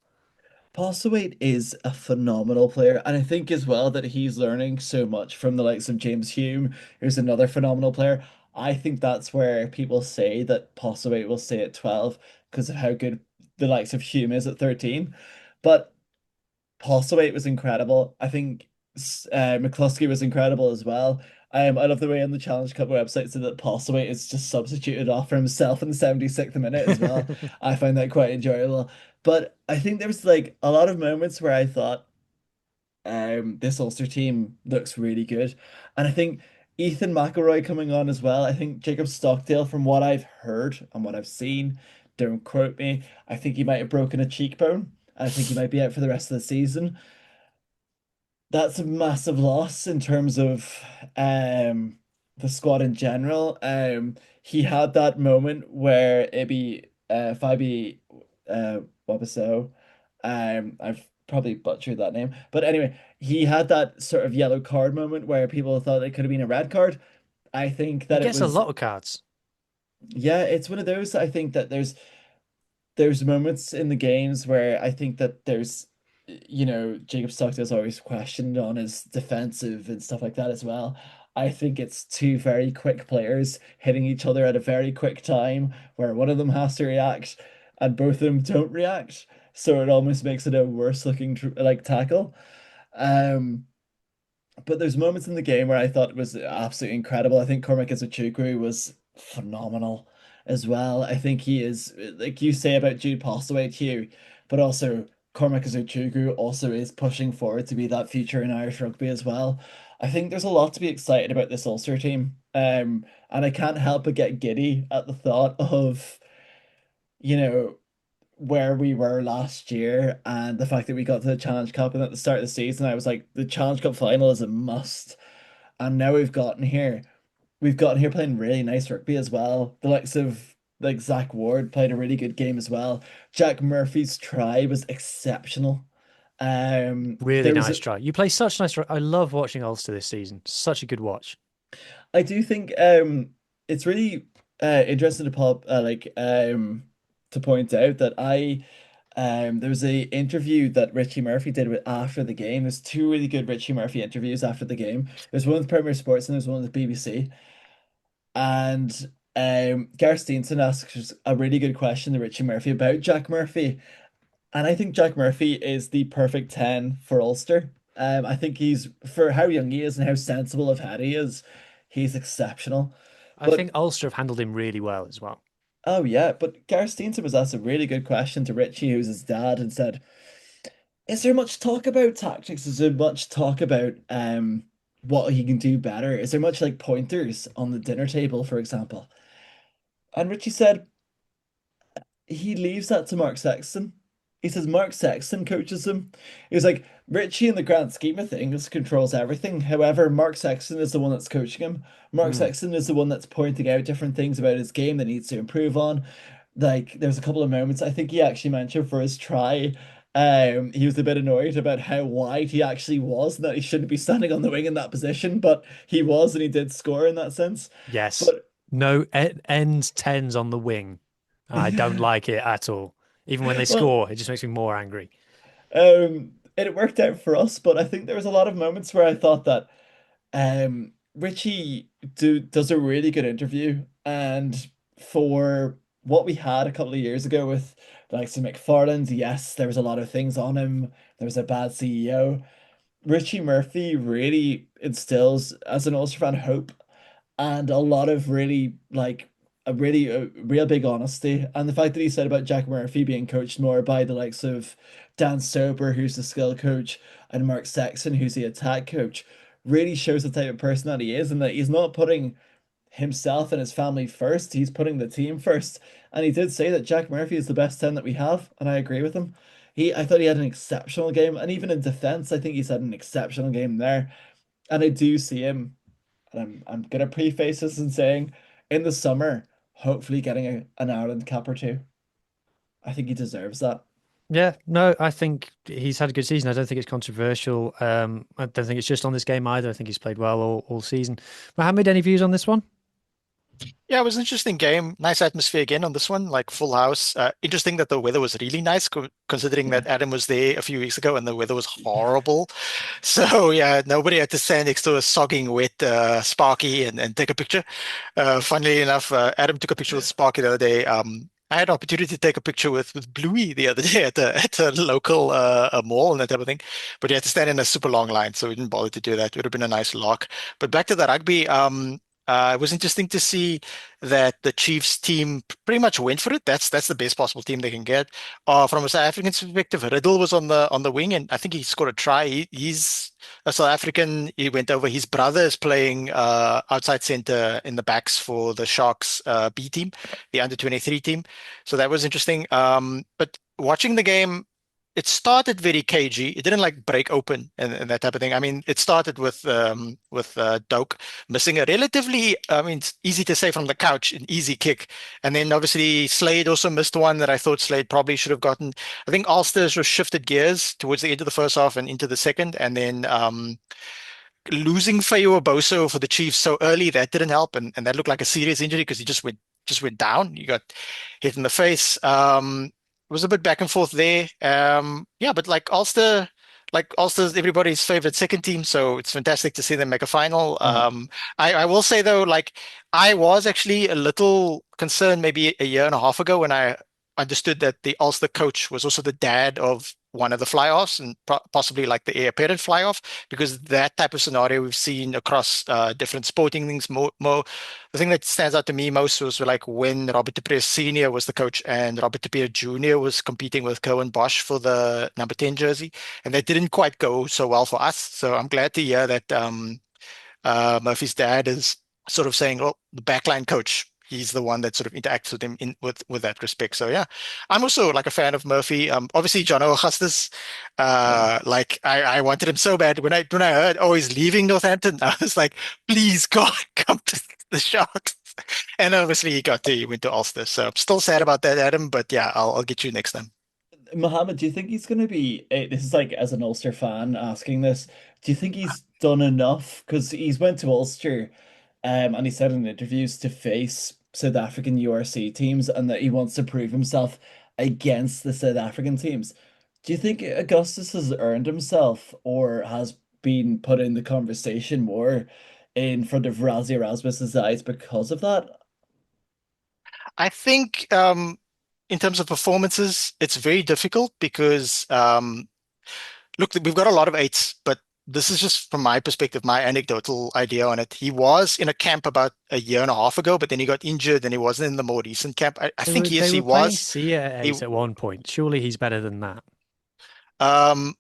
Postlewaite is a phenomenal player, and I think as well that he's learning so much from the likes of James Hume, who's another phenomenal player. I think that's where people say that Postlewaite will stay at 12 because of how good the likes of Hume is at 13. But Postlewaite was incredible. I think McCluskey was incredible as well. I love the way on the Challenge Cup website so that Postlewaite is just substituted off for himself in the 76th minute as well. I find that quite enjoyable. But I think there was like a lot of moments where I thought this Ulster team looks really good. And I think Ethan McElroy coming on as well. I think Jacob Stockdale, from what I've heard and what I've seen, don't quote me, I think he might have broken a cheekbone. I think he might be out for the rest of the season. That's a massive loss in terms of um the squad in general. He had that moment where Ibi Fabi Wabiso, I've probably butchered that name, but anyway, he had that sort of yellow card moment where people thought it could have been a red card. I think He that it gets a was, lot of cards. yeah, it's one of those. I think that there's moments in the games where I think that there's, Jacob Stockdale's always questioned on his defensive and stuff like that as well. I think it's two very quick players hitting each other at a very quick time where one of them has to react and both of them don't react. So it almost makes it a worse looking like tackle. Um, but there's moments in the game where I thought it was absolutely incredible. I think Cormac Ezechiku was phenomenal as well. I think he is, like you say about Jude Postlewaite too, but also Cormac Ezechiku also is pushing forward to be that future in Irish rugby as well. I think there's a lot to be excited about this Ulster team. And I can't help but get giddy at the thought of, you know, where we were last year and the fact that we got to the Challenge Cup, and at the start of the season I was like, the Challenge Cup final is a must. And now we've gotten here playing really nice rugby as well. The likes of like Zach Ward played a really good game as well. Jack Murphy's try was exceptional. Really There was nice try. You play such nice. I love watching Ulster this season. Such a good watch. I do think it's really interesting to to point out that there was a interview that Richie Murphy did after the game. There's two really good Richie Murphy interviews after the game. There's one with Premier Sports and there's one with the BBC. And Gareth Steenson asks a really good question to Richie Murphy about Jack Murphy. And I think Jack Murphy is the perfect 10 for Ulster. I think he's, for how young he is and how sensible of head he is, he's exceptional. I But think Ulster have handled him really well as well. oh yeah, but Gareth Steenson was asked a really good question to Richie, who's his dad, and said, is there much talk about tactics? Is there much talk about what he can do better? Is there much like pointers on the dinner table, for example? And Richie said, he leaves that to Mark Sexton. He says Mark Sexton coaches him. He was like, Richie, in the grand scheme of things, controls everything. However, Mark Sexton is the one that's coaching him. Mark Hmm. Sexton is the one that's pointing out different things about his game that needs to improve on. Like, there's a couple of moments I think he actually mentioned for his try. He was a bit annoyed about how wide he actually was, and that he shouldn't be standing on the wing in that position, but he was, and he did score in that sense. Yes. But No ends tens on the wing. I don't like it at all. Even when they well, score, it just makes me more angry. it worked out for us, but I think there was a lot of moments where I thought that Richie does a really good interview, and for what we had a couple of years ago with the likes of McFarland, yes, there was a lot of things on him. There was a bad CEO. Richie Murphy really instills, as an Ulster fan, hope and a lot of really like a real big honesty. And the fact that he said about Jack Murphy being coached more by the likes of Dan Soper, who's the skill coach, and Mark Sexton, who's the attack coach, really shows the type of person that he is, and that he's not putting himself and his family first, he's putting the team first. And he did say that Jack Murphy is the best 10 that we have, and I agree with him. I thought he had an exceptional game, and even in defense, I think he's had an exceptional game there. And I do see him, and I'm gonna preface this in saying, in the summer, hopefully getting an Ireland cap or two. I think he deserves that. Yeah, no, I think he's had a good season. I don't think it's controversial. I don't think it's just on this game either. I think he's played well all season. Mohammed, any views on this one? Yeah, it was an interesting game. Nice atmosphere again on this one, like full house. Interesting that the weather was really nice, considering Yeah. that Adam was there a few weeks ago and the weather was horrible. So yeah, nobody had to stand next to a sogging wet Sparky and take a picture. Funnily enough, Adam took a picture with Sparky the other day. I had an opportunity to take a picture with Bluey the other day at a local mall and that type of thing, but you had to stand in a super long line, so we didn't bother to do that. It would have been a nice lark. But back to the rugby. It was interesting to see that the Chiefs team pretty much went for it. That's the best possible team they can get. From a South African perspective, Riddle was on the wing, and I think he scored a try. He's a South African. He went over. His brother is playing outside center in the backs for the Sharks B team, the under 23 team. So that was interesting. But watching the game, it started very cagey. It didn't like break open and that type of thing. I mean, it started with Doak missing a relatively, I mean, it's easy to say from the couch, an easy kick. And then obviously Slade also missed one that I thought Slade probably should have gotten. I think Ulster's was shifted gears towards the end of the first half and into the second. And then losing Fayo Boso for the Chiefs so early, that didn't help. And that looked like a serious injury because he just went down. You got hit in the face. It was a bit back and forth there. Yeah, but Ulster's everybody's favorite second team, so it's fantastic to see them make a final. I will say though, like I was actually a little concerned maybe a year and a half ago when I understood that the Ulster coach was also the dad of one of the fly-offs and possibly like the heir apparent fly-off, because that type of scenario we've seen across different sporting things. The thing that stands out to me most was like when Robert de Preez Senior was the coach and Robert de Preez Junior was competing with Cohen Bosch for the number 10 jersey, and that didn't quite go so well for us. So I'm glad to hear that Murphy's dad is sort of saying, "Oh, the backline coach." He's the one that sort of interacts with him with that respect. So yeah, I'm also like a fan of Murphy. Obviously John Augustus, like I wanted him so bad when I heard he's leaving Northampton. I was like, please God, come to the Sharks. And obviously he went to Ulster. So I'm still sad about that, Adam. But yeah, I'll get you next time. Muhammad, do you think he's going to be? This is like as an Ulster fan asking this. Do you think he's done enough? Because he's went to Ulster, and he said in interviews to face South African URC teams, and that he wants to prove himself against the South African teams. Do you think Augustus has earned himself, or has been put in the conversation more in front of Rassie Erasmus's eyes because of that? I think in terms of performances, it's very difficult because look, we've got a lot of eights, but this is just from my perspective, my anecdotal idea on it. He was in a camp about a year and a half ago, but then he got injured and he wasn't in the more recent camp. I think yes, They he were playing was. Sia at He, ace at one point. Surely he's better than that. um,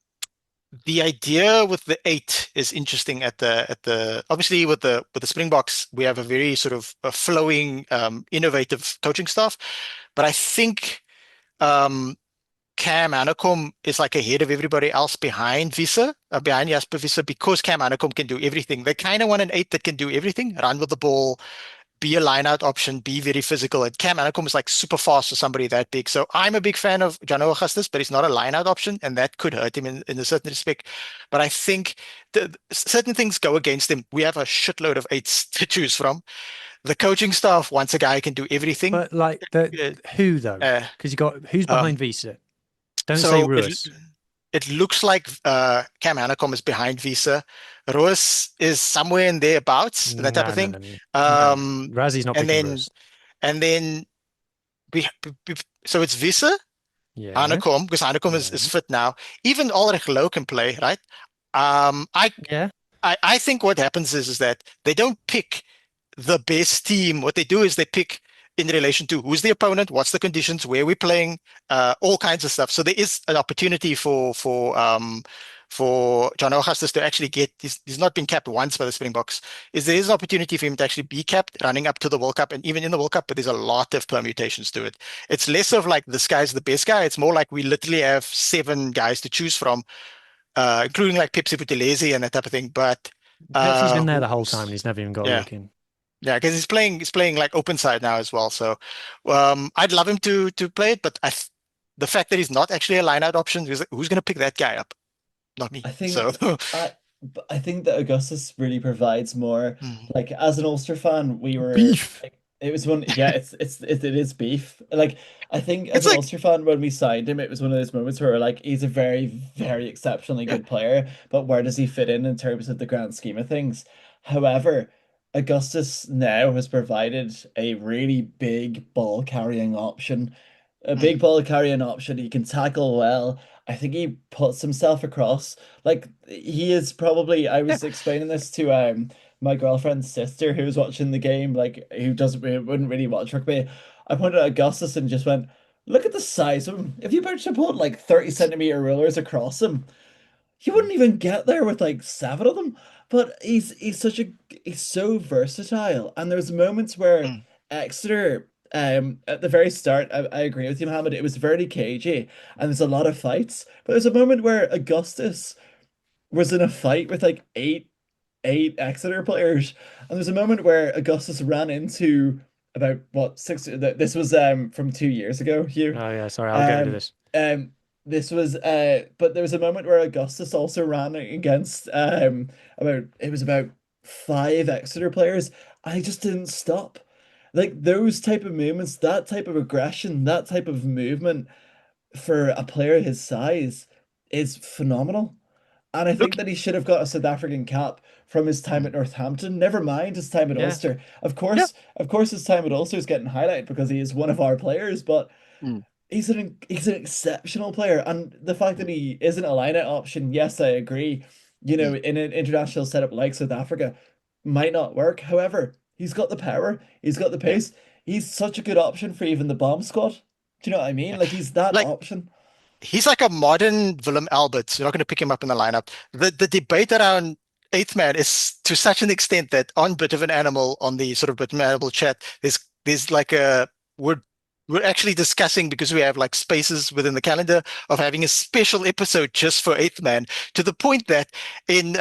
the idea with the eight is interesting at the obviously with the Springboks, we have a very sort of a flowing, innovative coaching staff, but I think um, Cam Anakom is like ahead of everybody else behind behind Jasper Visser, because Cam Anakom can do everything. They kind of want an eight that can do everything, run with the ball, be a line out option, be very physical. And Cam Anakom is like super fast for somebody that big. So I'm a big fan of Jano Augustus, but he's not a line out option, and that could hurt him in a certain respect. But I think certain things go against him. We have a shitload of eights to choose from. The coaching staff wants a guy who can do everything. But like who though? Uh, Because you got who's um, behind Visa? Don't say so Ruiz. it looks like Cam Anakom is behind Visa. Roos is somewhere in thereabouts, that type No, of no, thing. no, no. No. Um, Razzie's not and picking then Ruiz. and then so it's Visa, Yeah. Anakom, because Anakom Yeah. is fit now. Even Ulrich Low can play, right? Um, I Yeah. I think what happens is that they don't pick the best team. What they do is they pick in relation to who's the opponent, what's the conditions, where we're playing, all kinds of stuff. So there is an opportunity for John Augustus to actually get. He's not been capped once by the Springboks. There is an opportunity for him to actually be capped running up to the World Cup and even in the World Cup, but there's a lot of permutations to it. It's less of like this guy's the best guy. It's more like we literally have 7 guys to choose from, including like Pepsi Buthelezi and that type of thing. But Pepsi's been there the whole time who's and he's never even got a yeah. look in. Yeah, because he's playing like open side now as well. So I'd love him to play it, but the fact that he's not actually a line out option, who's going to pick that guy up? Not me. I So think I I think that Augustus really provides more. mm. Like as an Ulster fan, we were Beef. like it was one yeah, it is beef. Like I think as It's an like Ulster fan when we signed him, it was one of those moments where we're like he's a very, very exceptionally yeah, good player, but where does he fit in terms of the grand scheme of things? However, Augustus now has provided a really big ball carrying option. A big mm. ball carrying option. He can tackle well. I think he puts himself across. Like he is probably. I Yeah. was explaining this to my girlfriend's sister who was watching the game, like who wouldn't really watch rugby. I pointed at Augustus and just went, "Look at the size of him. If you were to put like 30 centimeter rulers across him, he wouldn't even get there with like seven of them." But he's so versatile. And there's moments where Mm, Exeter, at the very start, I agree with you, Mohammed. It was very cagey and there's a lot of fights. But there's a moment where Augustus was in a fight with like eight Exeter players, and there's a moment where Augustus ran into about what six. This was from 2 years ago, Hugh. Oh yeah, sorry, I'll get rid of Um, this. this was but there was a moment where Augustus also ran against about five Exeter players, and he just didn't stop. Like those type of movements, that type of aggression, that type of movement for a player his size is phenomenal. And I look, think that he should have got a South African cap from his time mm, at Northampton. Never mind his time at Yeah, Ulster. yeah. Of course, his time at Ulster is getting highlighted because he is one of our players. But Mm, he's an exceptional player, and the fact that mm, he isn't a line-out option, yes, I agree. mm, In an international setup like South Africa, might not work. However, he's got the power, he's got the yeah, pace. He's such a good option for even the bomb squad. Do you know what I mean? yeah. Like he's that Like option. he's like a modern Willem Albert. You're not going to pick him up in the lineup. The debate around eighth man is to such an extent that on Bit of an Animal, on the sort of Bit of an Animal chat, there's like a we're actually discussing, because we have like spaces within the calendar, of having a special episode just for eighth man, to the point that in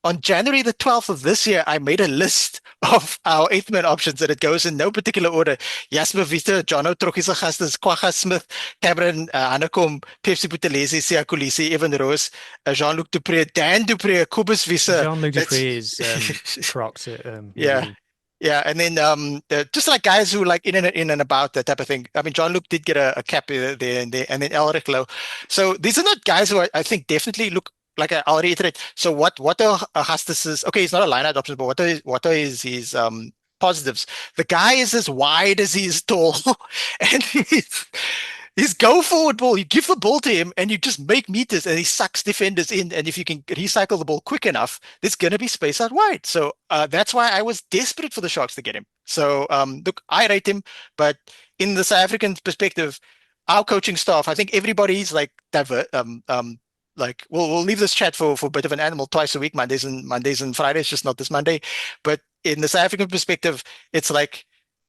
on January the 12th of this year, I made a list of our eighth man options, and it goes in no particular order. Jasper Vita, Jono Trokisa Gastas, Kwagga Smith, Cameron Hanekom, Pepsi Buthelezi, Sia Kolisi, Evan Roos, Jean-Luc Dupré, Dan Dupré, Kobus Visser. Jean-Luc That's Dupree is crocked at yeah. UBB. Yeah, and then just like guys who like in and about that type of thing. I mean, Jean-Luc did get a cap there and there, and then Elric Low. So these are not guys who I think definitely look like I'll reiterate. So what are Hustus's, okay, he's not a line-out option, but what are his positives? The guy is as wide as he is tall, and he's go forward ball. You give the ball to him, and you just make meters, and he sucks defenders in. And if you can recycle the ball quick enough, there's going to be space out wide. So that's why I was desperate for the Sharks to get him. So look, I rate him, but in the South African perspective, our coaching staff, I think everybody's like divert. Like we'll leave this chat for a bit of an animal twice a week, Mondays and Fridays, just not this Monday. But in the South African perspective, it's like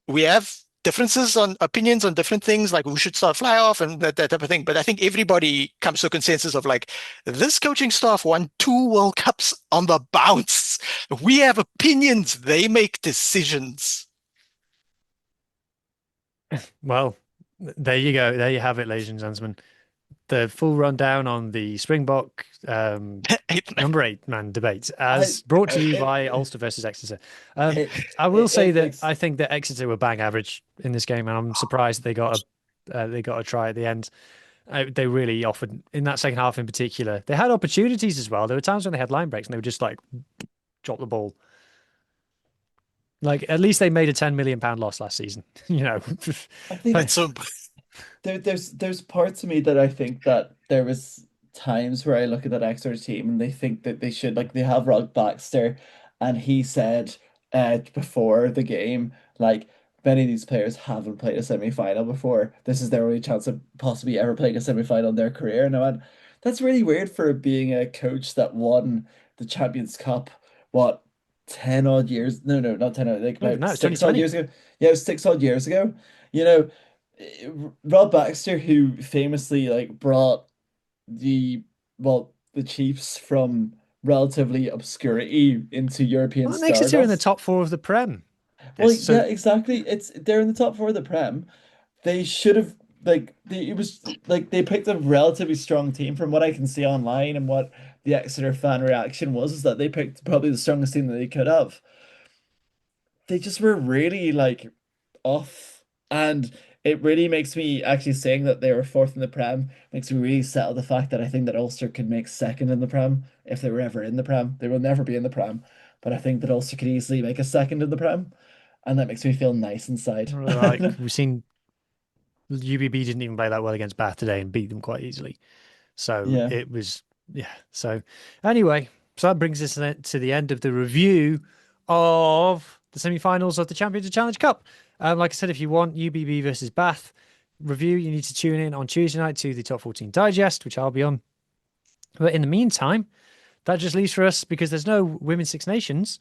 we have differences on opinions on different things, like who should start fly off and that type of thing. But I think everybody comes to a consensus of like, this coaching staff won 2 World Cups on the bounce. We have opinions, they make decisions. Well, there you go. There you have it, ladies and gentlemen. The full rundown on the Springbok number 8 man debate, I as brought to you it, by Ulster versus Exeter. it, I will say it that makes I think that Exeter were bang average in this game, and I'm surprised they got a try at the end. They really offered in that second half in particular. They had opportunities as well. There were times when they had line breaks and they would just like drop the ball. Like at least they made a £10 million loss last season. You know, I think like, That's so there's parts of me that I think that there was times where I look at that Exeter team and they think that they should, like, they have Rod Baxter, and he said before the game, like, many of these players haven't played a semi-final before. This is their only chance of possibly ever playing a semi-final in their career. And I went, that's really weird for being a coach that won the Champions Cup, what, 10 odd years? No, no, not 10 odd, like no, about it's six odd 2020. years ago. Yeah, it was 6 odd years ago. You know, Rob Baxter, who famously like brought the the Chiefs from relatively obscurity into European Well, Exeter in the stardust. top 4 of the Prem. Well, This yeah, so exactly. They're in the top four of the Prem. They should have, like, it was like they picked a relatively strong team from what I can see online, and what the Exeter fan reaction was is that they picked probably the strongest team that they could have. They just were really like off, and it really makes me, actually saying that they were fourth in the Prem makes me really settle the fact that I think that Ulster could make second in the Prem if they were ever in the Prem. They will never be in the Prem, but I think that Ulster could easily make a second in the Prem, and that makes me feel nice inside. like we've seen UBB didn't even play that well against Bath today and beat them quite easily. So Yeah. it was, yeah. So anyway, so that brings us to the end of the review of the semi-finals of the Champions Challenge Cup. Like I said, if you want UBB versus Bath review, you need to tune in on Tuesday night to the Top 14 Digest, which I'll be on. But in the meantime, that just leaves for us, because there's no Women's Six Nations,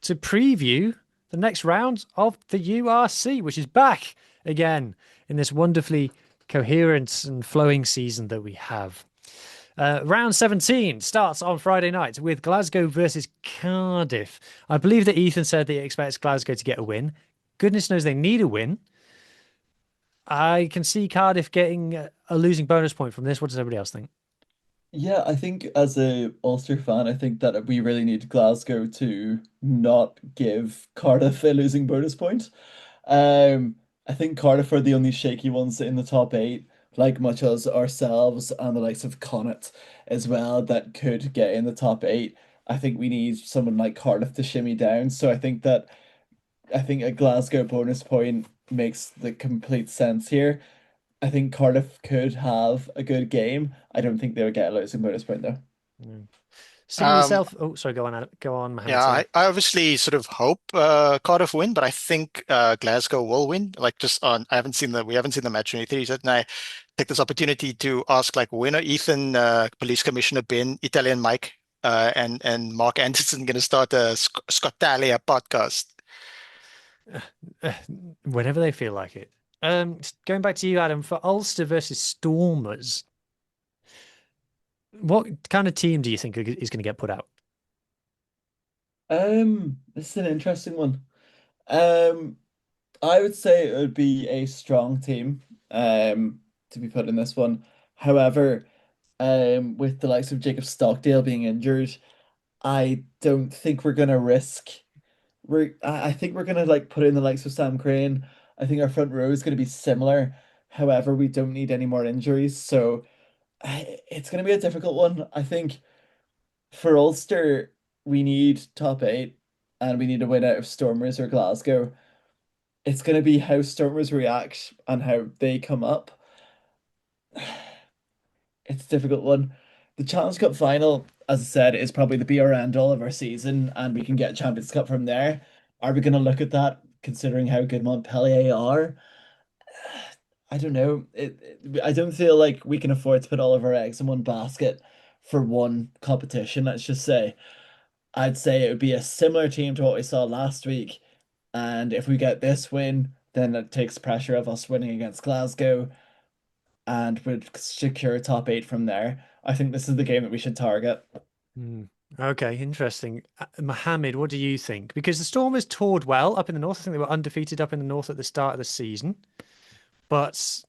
to preview the next round of the URC, which is back again in this wonderfully coherent and flowing season that we have. Round 17 starts on Friday night with Glasgow versus Cardiff. I believe that Ethan said that he expects Glasgow to get a win. Goodness knows they need a win. I can see Cardiff getting a losing bonus point from this. What does everybody else think? Yeah, I think as a Ulster fan, I think that we really need Glasgow to not give Cardiff a losing bonus point. I think Cardiff are the only shaky ones in the top eight, like much as ourselves and the likes of Connacht as well, that could get in the top eight. I think we need someone like Cardiff to shimmy down. So I think a Glasgow bonus point makes the complete sense here. I think Cardiff could have a good game. I don't think they would get a losing bonus point though. Sticking with Um, yourself. Oh, sorry, go on, go on, Mohammed. yeah, Sorry. I obviously sort of hope Cardiff win, but I think Glasgow will win. Like just on, we haven't seen the match or anything. And I take this opportunity to ask, like, when are Ethan, Police Commissioner Ben, Italian Mike, and Mark Anderson going to start a Scottalia podcast? Whenever they feel like it. Going back to you, Adam, for Ulster versus Stormers, what kind of team do you think is going to get put out? This is an interesting one. Um, I would say it would be a strong team, to be put in this one. However, with the likes of Jacob Stockdale being injured, I don't think we're gonna risk. I think we're gonna like put in the likes of Sam Crane. I think our front row is gonna be similar. However, we don't need any more injuries, so it's gonna be a difficult one. I think for Ulster, we need top eight, and we need to win out of Stormers or Glasgow. It's going to be how Stormers react and how they come up. It's a difficult one. The Challenge Cup final, as I said, is probably the be or end all of our season, and we can get Champions Cup from there. Are we going to look at that considering how good Montpellier are? I don't know. I don't feel like we can afford to put all of our eggs in one basket for one competition, let's just say. I'd say it would be a similar team to what we saw last week. And if we get this win, then it takes pressure of us winning against Glasgow and would secure top eight from there. I think this is the game that we should target. Okay, interesting. Mohammed, what do you think? Because the Stormers toured well up in the north. I think they were undefeated up in the north at the start of the season. But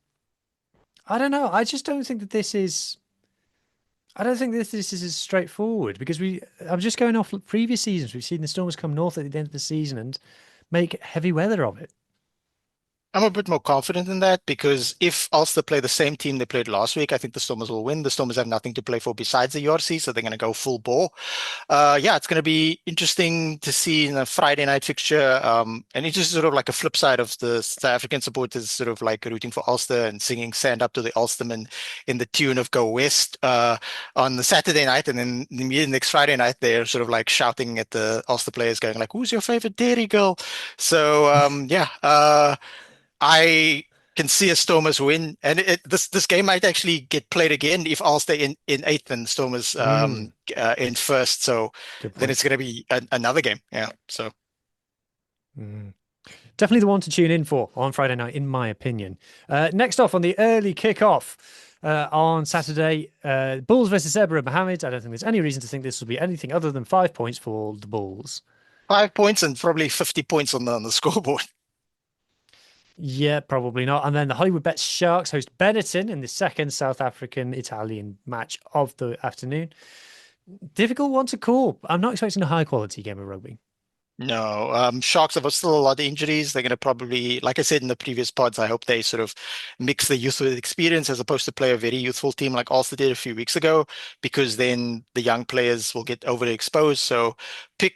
I don't know. I just don't think that this is. I don't think this is as straightforward, because I'm just going off previous seasons. We've seen the Stormers come north at the end of the season and make heavy weather of it. I'm a bit more confident in that, because if Ulster play the same team they played last week, I think the Stormers will win. The Stormers have nothing to play for besides the URC, so they're going to go full bore. Yeah, it's going to be interesting to see in a Friday night fixture. And it's just sort of like a flip side of the South African supporters sort of like rooting for Ulster and singing "Stand Up to the Ulstermen" in the tune of "Go West" on the Saturday night, and then the next Friday night they're sort of like shouting at the Ulster players, going like, "Who's your favorite dairy girl?" So yeah. I can see a Stormers win, and this game might actually get played again if Ulster in eighth and Stormers in first. So then it's going to be another game. Yeah. So definitely the one to tune in for on Friday night, in my opinion. Next off on the early kickoff on Saturday, Bulls versus Zebra. Mohammed, I don't think there's any reason to think this will be anything other than 5 points for the Bulls. 5 points and probably 50 points on the scoreboard. Yeah, probably not. And then the Hollywood Bets Sharks host Benetton in the second South African-Italian match of the afternoon. Difficult one to call. I'm not expecting a high-quality game of rugby. No, Sharks have still a lot of injuries. They're going to probably, like I said in the previous pods, I hope they sort of mix the youth with experience as opposed to play a very youthful team like Ulster did a few weeks ago, because then the young players will get overexposed. So pick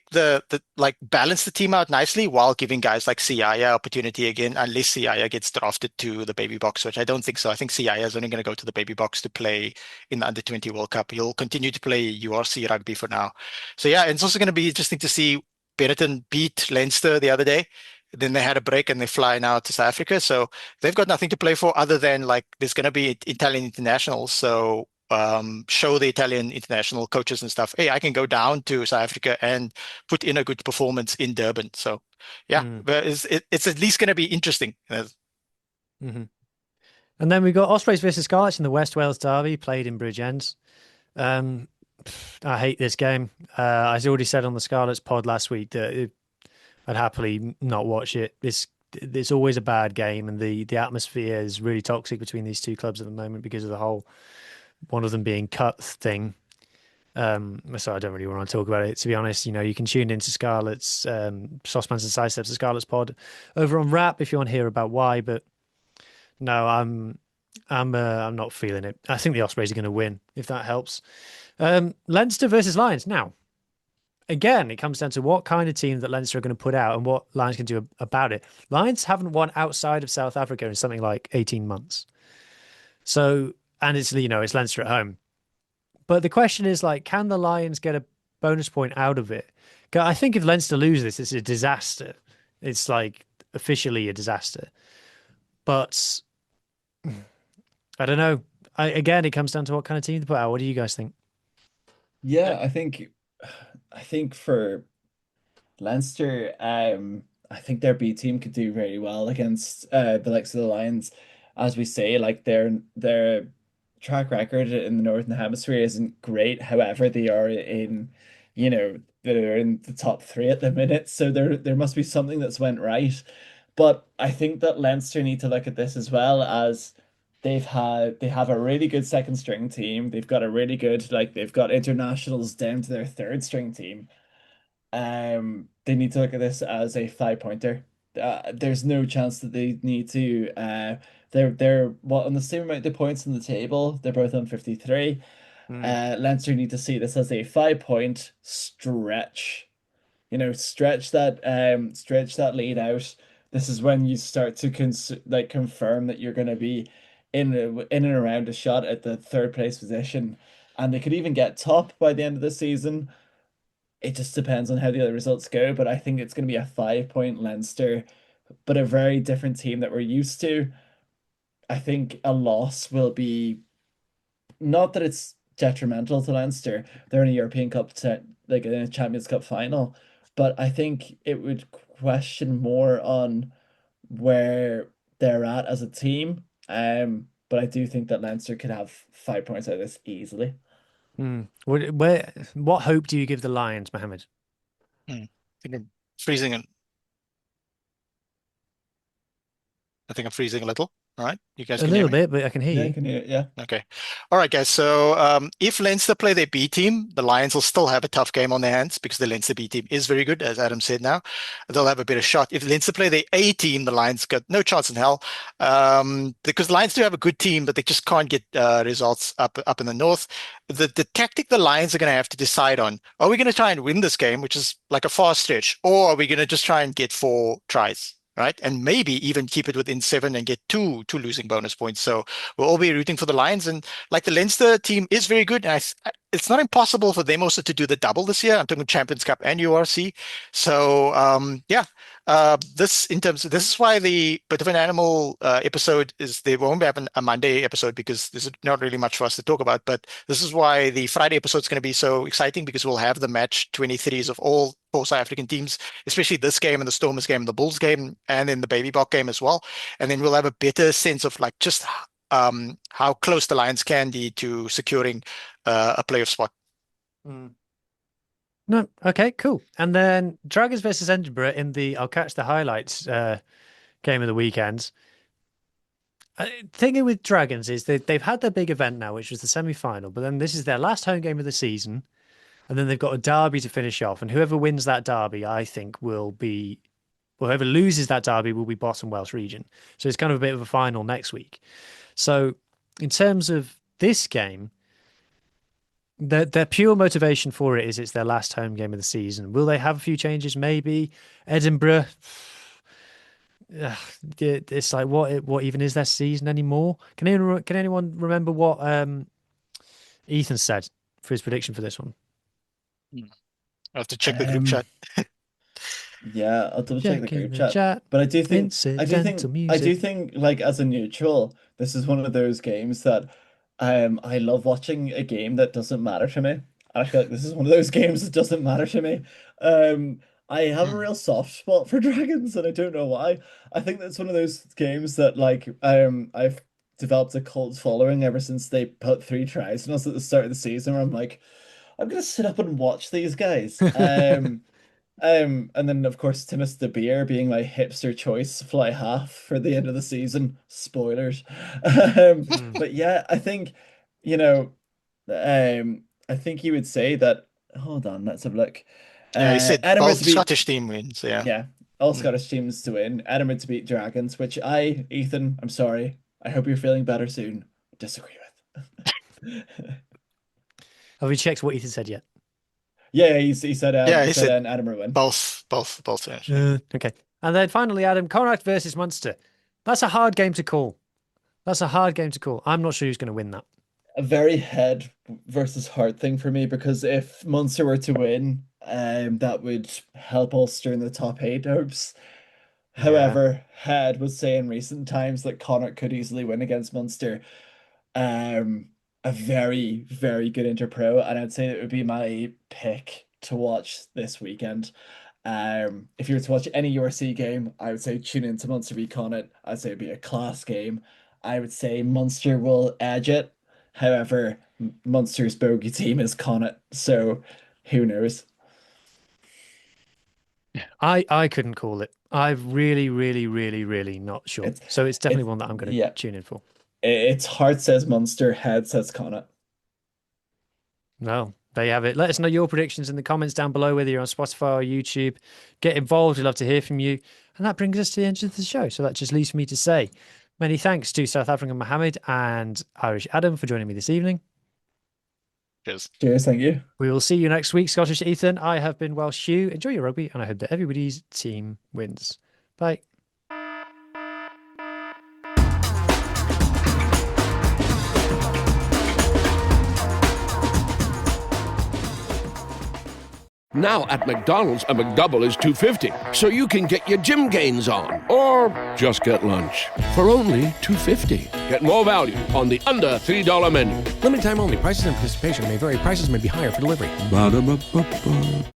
like balance the team out nicely while giving guys like Siaya opportunity again, unless Siaya gets drafted to the baby box, which I don't think so. I think Siaya is only going to go to the baby box to play in the Under-20 World Cup. He'll continue to play URC rugby for now. So yeah, it's also going to be interesting to see Benetton beat Leinster the other day. Then they had a break and they fly now to South Africa. So they've got nothing to play for other than like there's going to be Italian internationals. So show the Italian international coaches and stuff, hey, I can go down to South Africa and put in a good performance in Durban. So yeah, but it's at least going to be interesting. Mm-hmm. And then we've got Ospreys versus Scarlets in the West Wales derby played in Bridgend. I hate this game. I already said on the Scarlets pod last week that I'd happily not watch it. It's always a bad game, and the atmosphere is really toxic between these two clubs at the moment because of the whole one of them being cut thing. So I don't really want to talk about it, to be honest. You know, you can tune into Scarlet's Saucepans and Sidesteps, the Scarlet's pod over on Rap if you want to hear about why. But no, I'm not feeling it. I think the Ospreys are going to win, if that helps. Leinster versus Lions. Now, again, it comes down to what kind of team that Leinster are going to put out and what Lions can do about it. Lions haven't won outside of South Africa in something like 18 months. So, and it's, you know, it's Leinster at home. But the question is, like, can the Lions get a bonus point out of it? I think if Leinster lose this, it's a disaster. It's like officially a disaster. But I don't know. Again, it comes down to what kind of team to put out. What do you guys think? Yeah, I think for Leinster, I think their B team could do very well against the likes of the Lions. As we say, like their track record in the Northern Hemisphere isn't great. However, they are in, you know, they're in the top three at the minute. So there must be something that's went right. But I think that Leinster need to look at this as well as they have a really good second string team. They've got a really good, like they've got internationals down to their third string team. They need to look at this as a 5-pointer. There's no chance that they need to. They're what on the same amount of points on the table. They're both on 53. Leinster need to see this as a 5-point stretch. You know, stretch that lead out. This is when you start to confirm that you're going to be in and around a shot at the third place position, and they could even get top by the end of the season. It just depends on how the other results go, but I think it's going to be a 5-point Leinster, but a very different team that we're used to. I think a loss will be not that it's detrimental to Leinster. They're in a European Cup like in a Champions Cup final, but I think it would question more on where they're at as a team. But I do think that Leinster could have 5 points out of this easily. What hope do you give the Lions, Muhammed? I think I'm freezing and I think I'm freezing a little. All right, you guys A can hear little me? bit, but I can hear Yeah, you. I can hear it. Yeah. Okay. All right, guys. So if Leinster play their B team, the Lions will still have a tough game on their hands because the Leinster B team is very good, as Adam said now. They'll have a better shot. If Leinster play their A team, the Lions got no chance in hell because the Lions do have a good team, but they just can't get results up in the north. The tactic the Lions are going to have to decide on, are we going to try and win this game, which is like a far stretch, or are we going to just try and get 4 tries? Right, and maybe even keep it within 7 and get two losing bonus points. So we'll all be rooting for the Lions, and like the Leinster team is very good. And it's not impossible for them also to do the double this year. I'm talking Champions Cup and URC. So yeah, this is why the Bit of an Animal episode is there won't be a Monday episode because there's not really much for us to talk about. But this is why the Friday episode is going to be so exciting because we'll have the match 23s of all 4 South African teams, especially this game and the Stormers game, the Bulls game, and then the Baby Bok game as well. And then we'll have a better sense of like just how close the Lions can be to securing a playoff spot. No, okay, cool. And then Dragons versus Edinburgh in the I'll catch the highlights game of the weekend. Thinking with Dragons is they've had their big event now, which was the semi-final, but then this is their last home game of the season. And then they've got a derby to finish off. And whoever wins that derby, I think, whoever loses that derby will be bottom Welsh region. So it's kind of a bit of a final next week. So in terms of this game, their pure motivation for it is it's their last home game of the season. Will they have a few changes? Maybe. Edinburgh, it's like, what even is their season anymore? Can anyone remember what Ethan said for his prediction for this one? I have to check the group chat. Yeah, I'll double check the Checking group the chat. chat. But I do think Incidental music. like as a neutral, this is one of those games that I love watching a game that doesn't matter to me. I feel like this is one of those games that doesn't matter to me. I have a Hmm. real soft spot for dragons, and I don't know why. I think that's one of those games that like I've developed a cult following ever since they put 3 tries on us at the start of the season where I'm like, I'm gonna sit up and watch these guys. And then of course Timus the Beer being my hipster choice fly half for the end of the season. Spoilers. Hmm. But yeah, I think, you know, I think you would say that. Hold on, let's have a look. Yeah, he said Edinburgh both to beat, Scottish team wins. Yeah. yeah, all Mm. Scottish teams to win. Edinburgh to beat Dragons, which Ethan, I'm sorry. I hope you're feeling better soon. Disagree with. Have we checked what Ethan said yet? Yeah, he Yeah, he he said said an Edinburgh win. both wins. Okay. And then finally, Adam, Connacht versus Munster. That's a hard game to call. That's a hard game to call. I'm not sure who's going to win that. A very head versus heart thing for me because if Munster were to win, that would help Ulster in the top 8 hopes. Yeah. However, head would say in recent times that Connacht could easily win against Munster. A very, very good Interpro, and I'd say that would be my pick to watch this weekend. If you were to watch any URC game, I would say tune into Munster v Connacht. I'd say it'd be a class game. I would say Munster will edge it. However, Munster's bogey team is Connacht, so who knows? I couldn't call it. I'm really, really, really, really not sure. It's So it's definitely it's one that I'm going to yeah, tune in for. it's heart says Munster, head says Connacht. No, there you have it. Let us know your predictions in the comments down below, whether you're on Spotify or YouTube. Get involved. We'd love to hear from you. And that brings us to the end of the show. So that just leaves me to say many thanks to South African Muhammed and Irish Adam for joining me this evening. Cheers. Cheers, thank you. We will see you next week, Scottish Ethan. I have been Welsh Hugh. Enjoy your rugby, and I hope that everybody's team wins. Bye. Now at McDonald's, a McDouble is $2.50, so you can get your gym gains on. Or just get lunch for only $2.50. Get more value on the under $3 menu. Limited time only. Prices and participation may vary. Prices may be higher for delivery. Ba-da-ba-ba-ba.